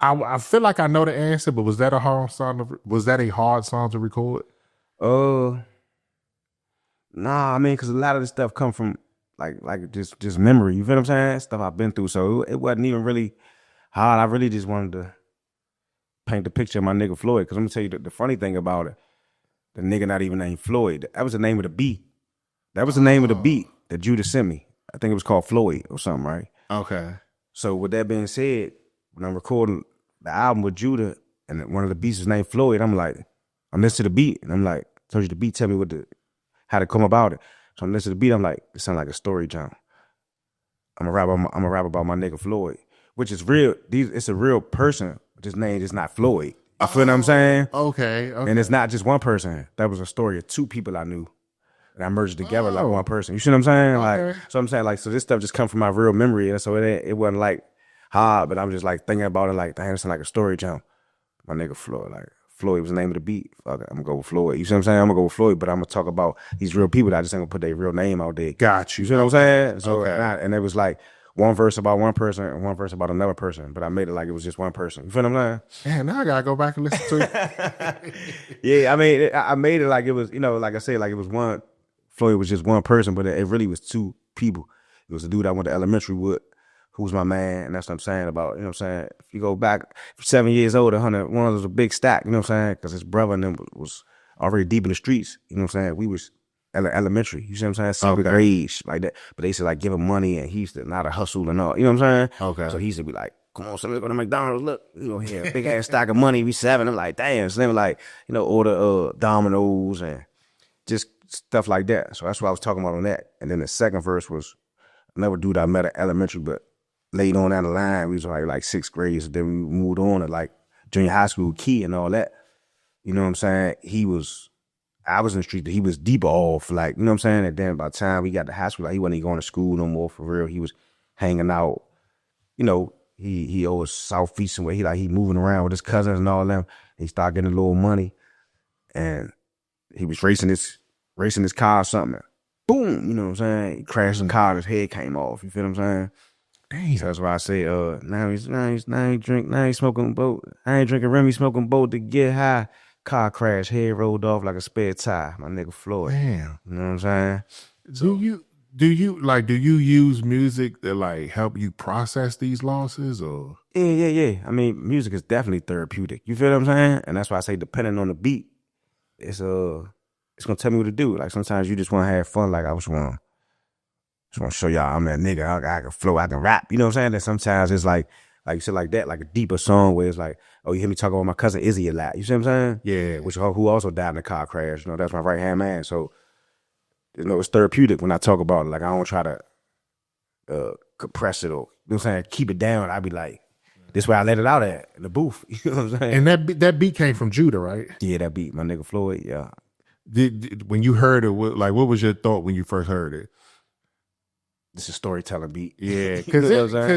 I feel like I know the answer, but was that a hard song to record? Nah, I mean, because a lot of this stuff come from like just memory. You feel what I'm saying? Stuff I've been through. So it wasn't even really hard. I really just wanted to paint the picture of my nigga Floyd. Because I'm gonna tell you the funny thing about it, the nigga not even named Floyd. That was the name of the beat. That was the name of the beat that Judah sent me. I think it was called Floyd or something, right? Okay. So with that being said, when I'm recording the album with Judah and one of the beats is named Floyd, I'm listening to the beat and I'm like, told you the beat, tell me how to come about it. So I'm listening to the beat, I'm like, it sounds like a story, John. I'm a rap about my nigga Floyd, which is real. It's a real person. His name is not Floyd. You feel what I'm saying? Okay. And it's not just one person. That was a story of two people I knew. And I merged together like one person. You see what I'm saying? Okay. Like, so I'm saying, like, so this stuff just come from my real memory. And so it wasn't like hard, but I'm just like thinking about it like, damn, it's like a story jump. My nigga Floyd, like, Floyd was the name of the beat. Fuck it, I'm gonna go with Floyd. You see what I'm saying? I'm gonna go with Floyd, but I'm gonna talk about these real people that I just ain't gonna put their real name out there. Got you. You see what I'm saying? So, okay. and it was like one verse about one person and one verse about another person, but I made it like it was just one person. You feel what I'm saying? Man, now I gotta go back and listen to it. Yeah, I mean, I made it like it was, like I said, like it was one. Floyd was just one person, but it really was two people. It was a dude I went to elementary with, who was my man, and that's what I'm saying about, you know what I'm saying? If you go back 7 years older, one of them was a big stack, you know what I'm saying? Because his brother and them was already deep in the streets, you know what I'm saying? We was elementary. You see what I'm saying? 7th grade, like that. But they used to like give him money, and he used to not a hustle and all. You know what I'm saying? Okay. So he used to be like, "Come on, son, let's go to McDonald's. Look, here, big ass stack of money. We 7." I'm like, damn. So they were like, order Domino's and just stuff like that. So that's what I was talking about on that. And then the second verse was another dude I met at elementary, but later on down the line, we was like 6th grade. So then we moved on to like junior high school, Key and all that. You know what I'm saying? I was in the street, he was deeper off, like, you know what I'm saying? And then by the time we got to high school, like, he wasn't even going to school no more for real. He was hanging out, he always southeastern way. He moving around with his cousins and all them. He started getting a little money, and he was racing his car or something. Boom, you know what I'm saying? He crashed the car, his head came off. You feel what I'm saying? Damn. So that's why I say, now he's smoking boat. I ain't drinking Remy, smoking boat to get high. Car crash, head rolled off like a spare tire. My nigga Floyd. Damn. You know what I'm saying? Do you use music to like help you process these losses or? Yeah. I mean, music is definitely therapeutic. You feel what I'm saying? And that's why I say, depending on the beat, it's gonna tell me what to do. Like sometimes you just want to have fun. Like I just want to show y'all I'm that nigga. I can flow, I can rap. You know what I'm saying? And sometimes it's like you said, like that, like a deeper song where it's like, oh, you hear me talking about my cousin Izzy a lot. You see what I'm saying? Yeah. Who also died in a car crash. That's my right hand man. So it's therapeutic when I talk about it. Like I don't try to compress it or you know what I'm saying, keep it down. I be like, this where I let it out at in the booth. You know what I'm saying? And that beat came from Judah, right? Yeah, that beat, my nigga Floyd. Yeah. When you heard it, what was your thought when you first heard it? This is a storytelling beat. Yeah, because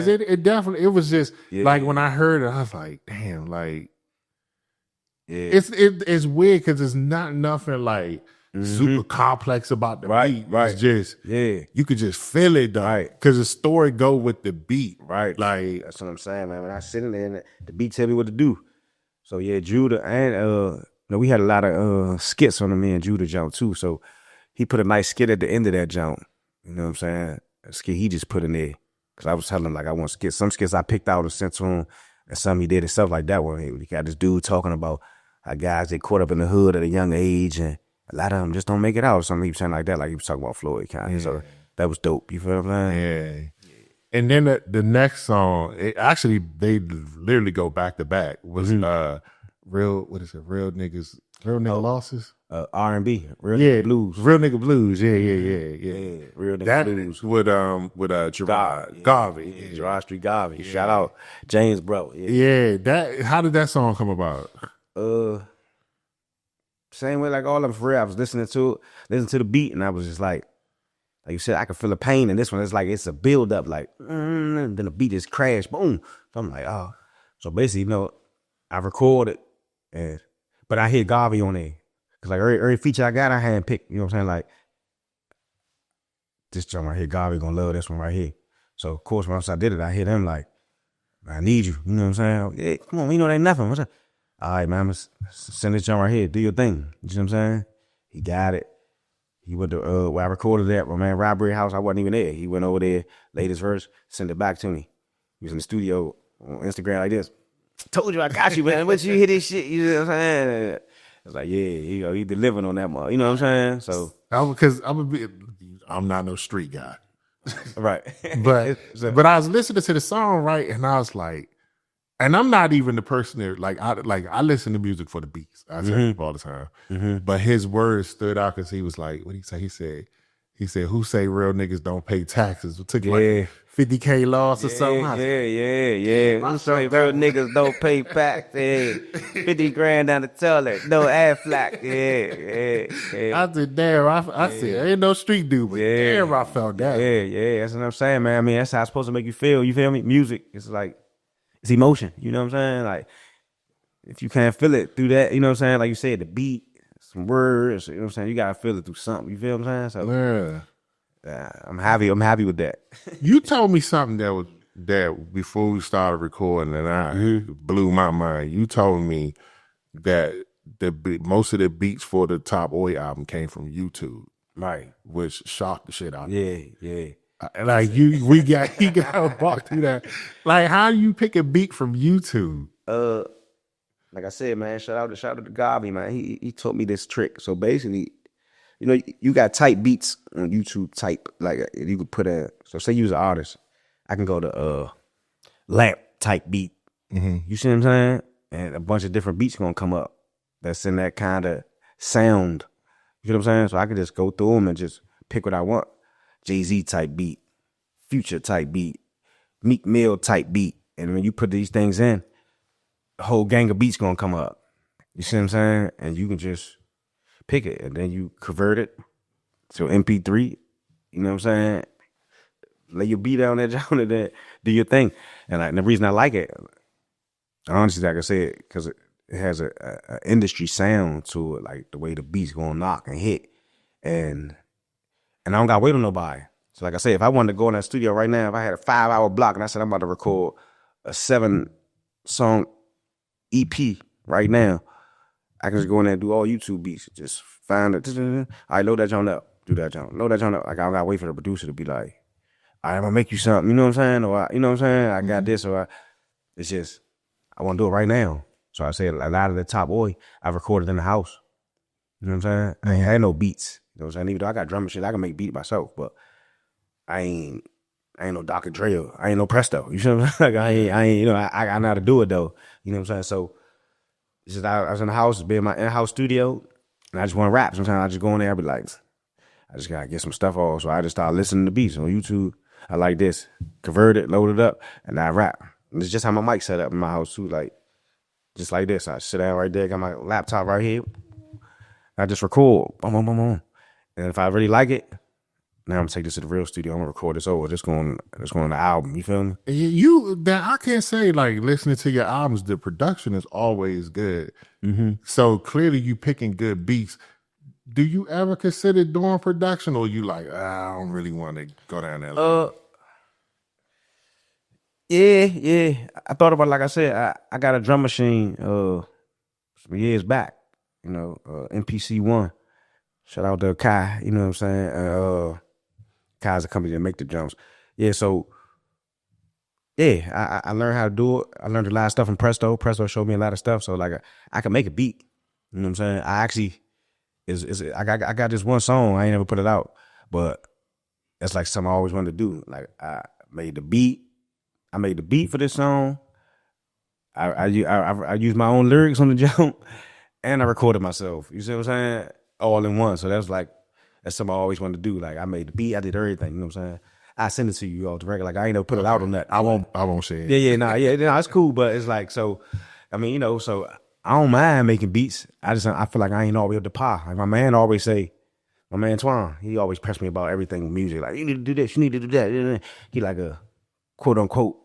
it definitely, it was just like when I heard it, I was like, damn, like it's weird because it's not nothing like super complex about the beat. Right. It's just you could just feel it though, right? Because the story go with the beat, right? Like that's what I'm saying, man. When I sit in there and the beat tell me what to do. So yeah, Judah and we had a lot of skits on the me and Judah jump too. So he put a nice skit at the end of that jump. You know what I'm saying? A skit he just put in there. Cause I was telling him like I want skits. Some skits I picked out and sent to him, and some he did and stuff like that. Where he got this dude talking about how guys get caught up in the hood at a young age, and a lot of them just don't make it out. Or something he was saying like that, like he was talking about Floyd kind of. So that was dope. You feel what I'm saying? Yeah. And then the next song, they literally go back to back. Was real niggas losses. R&B, real nigga blues. Real nigga blues. Yeah. Real nigga blues. With Gerard Garvey. Yeah. Gerard Street Garvey. Yeah. Shout out James bro. Yeah. How did that song come about? Same way like all of them for real. I was listening to the beat and I was just like you said, I could feel the pain in this one. It's like it's a build up, like then the beat just crashed, boom. So I'm like, oh. So basically, I recorded but I hit Garvey on there. Cause like every feature I got, I had picked, you know what I'm saying? Like this drum right here, Garvey gonna love this one right here. So of course, once I did it, I hit him like, I need you. You know what I'm saying? Yeah, come on, that ain't nothing. What's up? All right, man, I'm gonna send this drum right here. Do your thing. You know what I'm saying? He got it. He went to where I recorded that, my man, Robbery House. I wasn't even there. He went over there, laid his verse, sent it back to me. He was in the studio on Instagram like this. Told you I got you, man. But you hit this shit. You know what I'm saying? I was like, yeah, he delivering on that mother. You know what I'm saying? So because I'm not no street guy, right? but I was listening to the song, right, and I was like, and I'm not even the person that I listen to music for the beats. I say people all the time, but his words stood out because he was like, what did he say? He said, "Who say real niggas don't pay taxes?" It took like 50K loss or something. Yeah. Who say real niggas don't pay tax? 50 grand down the toilet, no Aflac. Yeah. I said, damn. I said, ain't no street dude, but damn, I felt that. Yeah. That's what I'm saying, man. I mean, that's how it's supposed to make you feel. You feel me? Music, it's like it's emotion. You know what I'm saying? Like if you can't feel it through that, you know what I'm saying? Like you said, the beat. Some words, you know what I'm saying? You gotta feel it through something. You feel what I'm saying? So I'm happy with that. You told me something that before we started recording, and I blew my mind. You told me that most of the beats for the Top Oi album came from YouTube, right? Which shocked the shit out of me. Yeah. Like he got a buck through that. Like, how do you pick a beat from YouTube? Like I said, man, shout out to Garvey, man. He taught me this trick. So basically, you know, you got type beats on YouTube type. Like you could put so say you was an artist, I can go to lamp type beat. You see what I'm saying? And a bunch of different beats gonna come up that's in that kind of sound. You know what I'm saying? So I can just go through them and just pick what I want. Jay-Z type beat, Future type beat, Meek Mill type beat. And when you put these things in, a whole gang of beats gonna come up. You see what I'm saying? And you can just pick it and then you convert it to MP3. You know what I'm saying? Lay your beat down there, John, and then do your thing. And the reason I like it, honestly, like I said, because it has a industry sound to it, like the way the beats gonna knock and hit. And I don't gotta wait on nobody. So like I said, if I wanted to go in that studio right now, if I had a 5-hour block and I said I'm about to record a 7-song EP right now, I can just go in there and do all YouTube beats. Just find it. All right, load that joint up. Do that joint. Load that joint up. Like I don't gotta wait for the producer to be like, all right, I'm gonna make you something. You know what I'm saying? Or you know what I'm saying? I got this. Or it's just I want to do it right now. So I said a lot of the top I recorded in the house. You know what I'm saying? I ain't had no beats. You know what I'm saying? Even though I got drum machine, I can make beat myself, but I ain't no Dr. Dre. I ain't no Presto. You know what I'm saying? Like I ain't. You know, I know how to do it though. You know what I'm saying? So it's just I was in the house, be in my in-house studio, and I just want to rap. Sometimes I just go in there, I be like, I just gotta get some stuff off. So I just start listening to beats on YouTube. I like this, convert it, load it up, and I rap. And it's just how my mic set up in my house too, like just like this. I sit down right there, got my laptop right here. I just record, boom, boom, boom, boom. And if I really like it, now I'm gonna take this to the real studio. I'm gonna record this over. It's going on the album. You feel me? I can't say like listening to your albums. The production is always good. So clearly you picking good beats. Do you ever consider doing production, or you like I don't really want to go down that line? Yeah. I thought about it, like I said, I got a drum machine some years back. You know, MPC1. Shout out to Kai. You know what I'm saying? Kai's a company that make the drums. Yeah, so I learned how to do it. I learned a lot of stuff from Presto. Presto showed me a lot of stuff. So like I can make a beat. You know what I'm saying? I actually I got this one song. I ain't never put it out, but that's like something I always wanted to do. Like I made the beat for this song. I used my own lyrics on the jump, and I recorded myself. You see what I'm saying? All in one. So that's something I always wanted to do. Like I made the beat, I did everything. You know what I'm saying? I send it to you all direct. Like I ain't never put it out on that. I won't say it. Yeah, it's cool. But it's like so. I mean, you know, so I don't mind making beats. I feel like I ain't always up to par. Like my man Twan, he always press me about everything with music. Like you need to do this, you need to do that. He like a quote unquote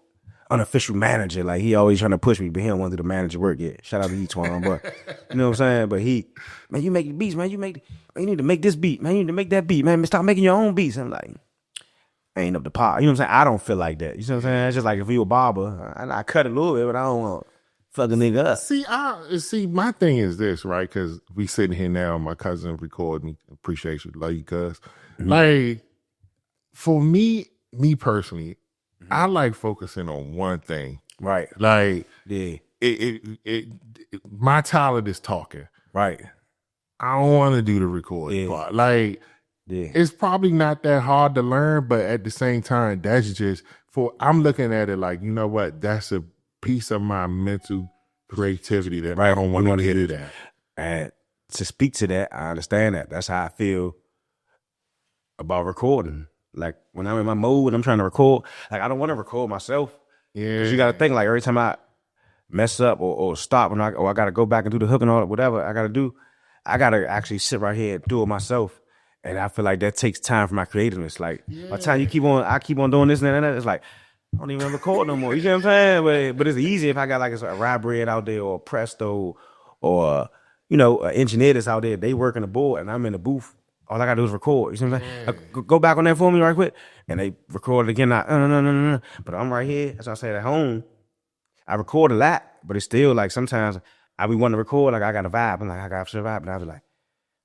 unofficial manager. Like he always trying to push me, but he don't want to do the manager work yet. Shout out to you, Twan, but you know what I'm saying? But man, you make the beats, man. You need to make this beat, man. You need to make that beat, man. Stop making your own beats. I'm like, I ain't up to par. You know what I'm saying? I don't feel like that. You know what I'm saying? It's just like if you a barber, I cut a little bit, but I don't want to fuck a nigga up. See, my thing is this, right? Because we sitting here now, my cousin recording. Appreciate you, love you, cuz. Like, for me personally, I like focusing on one thing. Right. Like, yeah, my talent is talking. Right. I don't want to do the recording part. Like, it's probably not that hard to learn, but at the same time, that's just I'm looking at it like, you know what? That's a piece of my mental creativity that I don't want to get it at. And to speak to that, I understand that. That's how I feel about recording. Like when I'm in my mode and I'm trying to record, like I don't want to record myself. Yeah. Because you got to think like every time I mess up or stop and I got to go back and do the hook and all whatever I got to do, I got to actually sit right here and do it myself. And I feel like that takes time for my creativeness. Like by the time I keep on doing this and that, it's like I don't even record no more. You see what I'm saying? But it's easy if I got like a rye bread out there or a Presto or you know an engineer that's out there. They working the board and I'm in the booth. All I gotta do is record. You see what I'm saying? Go back on that for me right quick. And they record it again. No. But I'm right here. As I said at home, I record a lot, but it's still like sometimes I be wanting to record. Like I got a vibe. I'm like, I got to vibe. And I was like,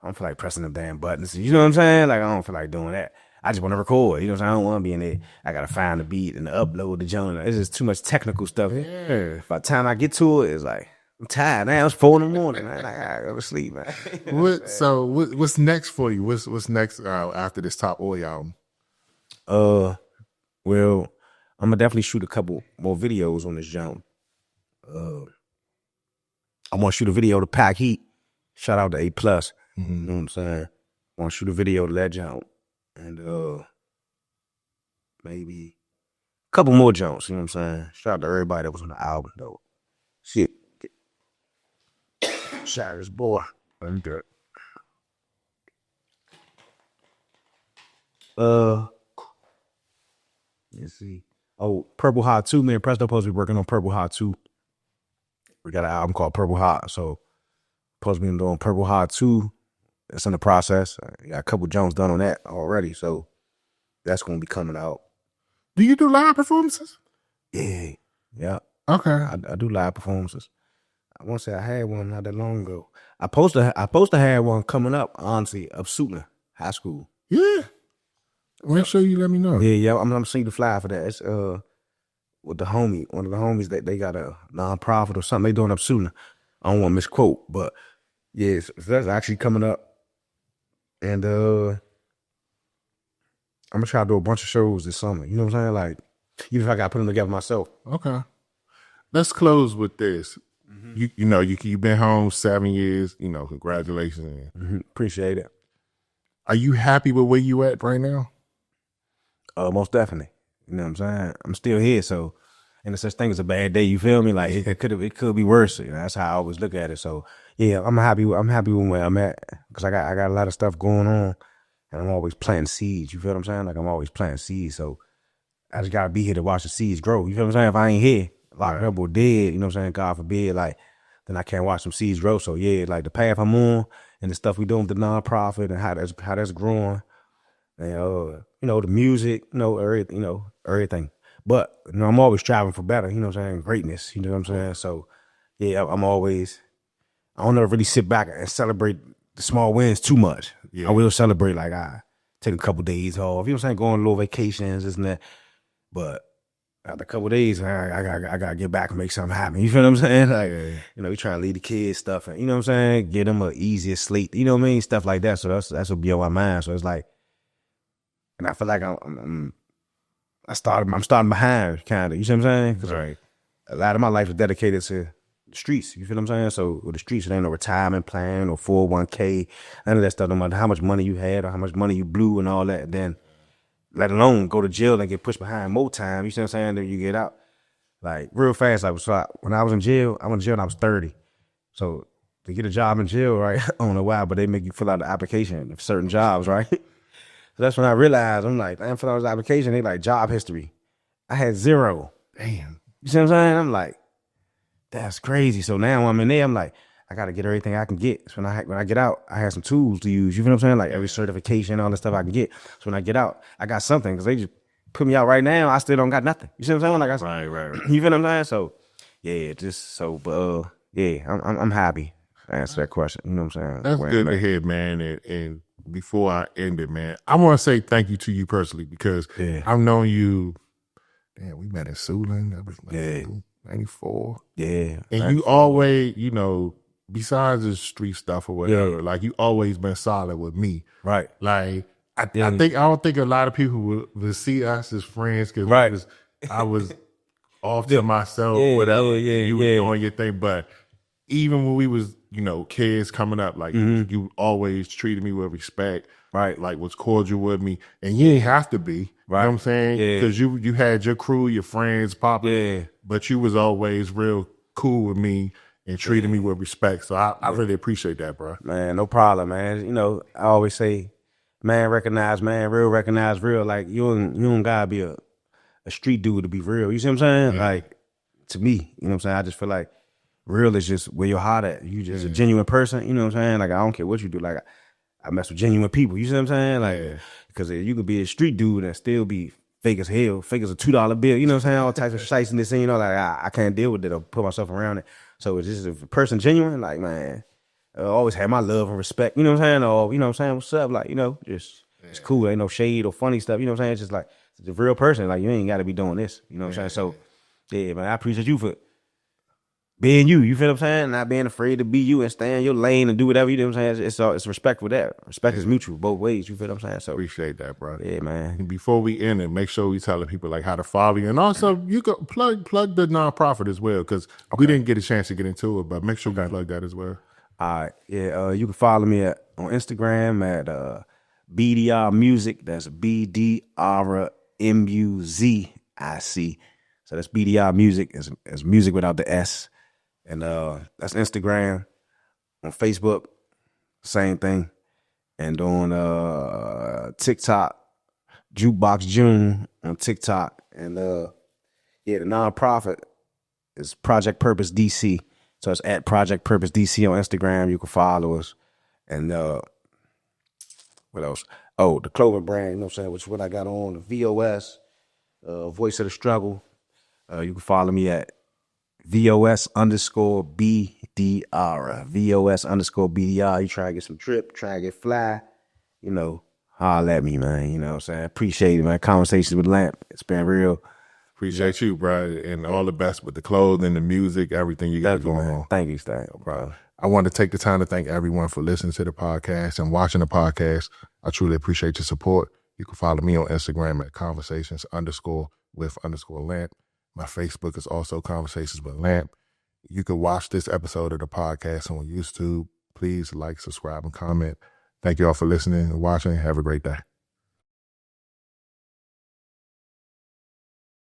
I don't feel like pressing them damn buttons. You know what I'm saying? Like I don't feel like doing that. I just want to record. You know what I'm saying? I don't want to be in there. I got to find the beat and upload the joint. It's just too much technical stuff. Yeah. By the time I get to it, it's like, I'm tired, man. It's 4 in the morning, man. I gotta go to sleep, man. What's next for you? What's next after this Top Oil album? Well, I'm gonna definitely shoot a couple more videos on this jump. I want to shoot a video to Pack Heat. Shout out to A+. Mm-hmm. You know what I'm saying? I want to shoot a video to that jump. And maybe a couple more jumps, you know what I'm saying? Shout out to everybody that was on the album, though. Shit. Shout out this boy. Okay. Let's see. Oh, Purple Hot 2, man. Presto supposed to be working on Purple Hot 2. We got an album called Purple Hot, so supposed to be doing Purple Hot 2. It's in the process. I got a couple Jones done on that already, so that's gonna be coming out. Do you do live performances? Yeah. Okay. I do live performances. I want to say I had one not that long ago. I supposed to have one coming up, honestly, of Sutton High School. Yeah. Make sure you let me know. Yeah. I'm seeing the flyer for that. It's with the homie, one of the homies that they got a nonprofit or something they doing up Sutton. I don't want to misquote, but yeah, so that's actually coming up. And I'm gonna try to do a bunch of shows this summer. You know what I'm saying? Like, even if I gotta put them together myself. Okay. Let's close with this. Mm-hmm. You've been home 7 years. Congratulations. Mm-hmm. Appreciate it. Are you happy with where you at right now? Most definitely. You know what I'm saying? I'm still here, so ain't no such thing as a bad day. You feel me? Like it could be worse. That's how I always look at it. So yeah, I'm happy with where I'm at because I got a lot of stuff going on, and I'm always planting seeds. You feel what I'm saying? Like I'm always planting seeds. So I just gotta be here to watch the seeds grow. You feel what I'm saying? If I ain't here, locked up or dead, you know what I'm saying? God forbid, like then I can't watch some seeds grow. So yeah, like the path I'm on and the stuff we doing with the nonprofit and how that's growing. And the music, everything. But I'm always striving for better, you know what I'm saying? Greatness, you know what I'm saying? So yeah, I don't ever really sit back and celebrate the small wins too much. Yeah. I will celebrate, like I take a couple days off, you know what I'm saying? Go on little vacations, this and that. But after a couple days, I gotta get back and make something happen. You feel what I'm saying? Like, we trying to lead the kids stuff and you know what I'm saying? Get them an easier sleep, you know what I mean? Stuff like that. So that's what be on my mind. So it's like, and I feel like I'm starting behind, kind of. You see what I'm saying? Because right. A lot of my life is dedicated to the streets. You feel what I'm saying? So with the streets, it ain't no retirement plan or 401k, none of that stuff. No matter how much money you had or how much money you blew and all that. And then, let alone go to jail and get pushed behind more time. You see what I'm saying? Then you get out like real fast. Like when I was in jail, I went to jail when I was 30. So to get a job in jail, right? I don't know why, but they make you fill out the application for certain jobs, right? So that's when I realized, I'm like, damn, fill out this application, they like job history. I had 0. Damn. You see what I'm saying? I'm like, that's crazy. So now when I'm in there, I'm like, I got to get everything I can get. So when I get out, I have some tools to use. You feel what I'm saying? Like every certification, all the stuff I can get. So when I get out, I got something because they just put me out right now. I still don't got nothing. You see what I'm saying? Like right. You feel what I'm saying? So yeah, I'm happy to answer that question. You know what I'm saying? That's good to hear, man. And before I end it, man, I want to say thank you to you personally because I've known you. Damn, we met in Suitland. That was like 94. Yeah. And you always, besides the street stuff or whatever, like you always been solid with me. Right. Like I don't think a lot of people would see us as friends because I was off to myself, whatever. You were doing your thing. But even when we was, kids coming up, like you always treated me with respect. Right. Like was cordial with me. And you didn't have to be. Right. You know what I'm saying? Because you had your crew, your friends, Papa. Yeah. But you was always real cool with me and treating me with respect. So I really appreciate that, bro. Man, no problem, man. I always say, man recognize man, real recognize real. Like you don't gotta be a street dude to be real. You see what I'm saying? Like to me, you know what I'm saying? I just feel like real is just where your heart at. You just a genuine person, you know what I'm saying? Like I don't care what you do. Like I mess with genuine people. You see what I'm saying? Like because you could be a street dude and still be fake as hell, fake as a $2 bill. You know what I'm saying? All types of shites in this thing. Like I can't deal with it or put myself around it. So it's just if a person genuine, like man, always have my love and respect. You know what I'm saying? Or you know what I'm saying? What's up? Like just it's cool. Ain't no shade or funny stuff. You know what I'm saying? It's just like it's a real person. Like you ain't got to be doing this. You know what I'm saying? So yeah, man, I appreciate you for being you feel what I'm saying? Not being afraid to be you and stay in your lane and do whatever you do what I'm saying. It's respect for that. Respect is mutual both ways, you feel what I'm saying? So Appreciate that, bro. yeah, man. And before we end it, make sure we telling people like how to follow you. And also you can plug the nonprofit as well, because we didn't get a chance to get into it, but make sure we plug that as well. All right. Yeah, you can follow me on Instagram at BDR Muzic. That's BDR Muzic. So that's BDR Muzic. It's music without the S. And that's Instagram. On Facebook, same thing. And on TikTok, Jukebox June on TikTok. And the nonprofit is Project Purpose DC. So it's at Project Purpose DC on Instagram. You can follow us. And what else? Oh, the clothing brand, you know what I'm saying, which is what I got on, the VOS, Voice of the Struggle. You can follow me at VOS_BDR. VOS_BDR. You try to get some trip, try to get fly, holler at me, man. You know what I'm saying? Appreciate it, man. Conversations with Lamp. It's been real. Appreciate you, bro, and all the best with the clothing, the music, everything you got going on. Thank you, Stan, bro. I want to take the time to thank everyone for listening to the podcast and watching the podcast. I truly appreciate your support. You can follow me on Instagram at conversations_with_Lamp. My Facebook is also Conversations with Lamp. You can watch this episode of the podcast on YouTube. Please like, subscribe, and comment. Thank you all for listening and watching. Have a great day.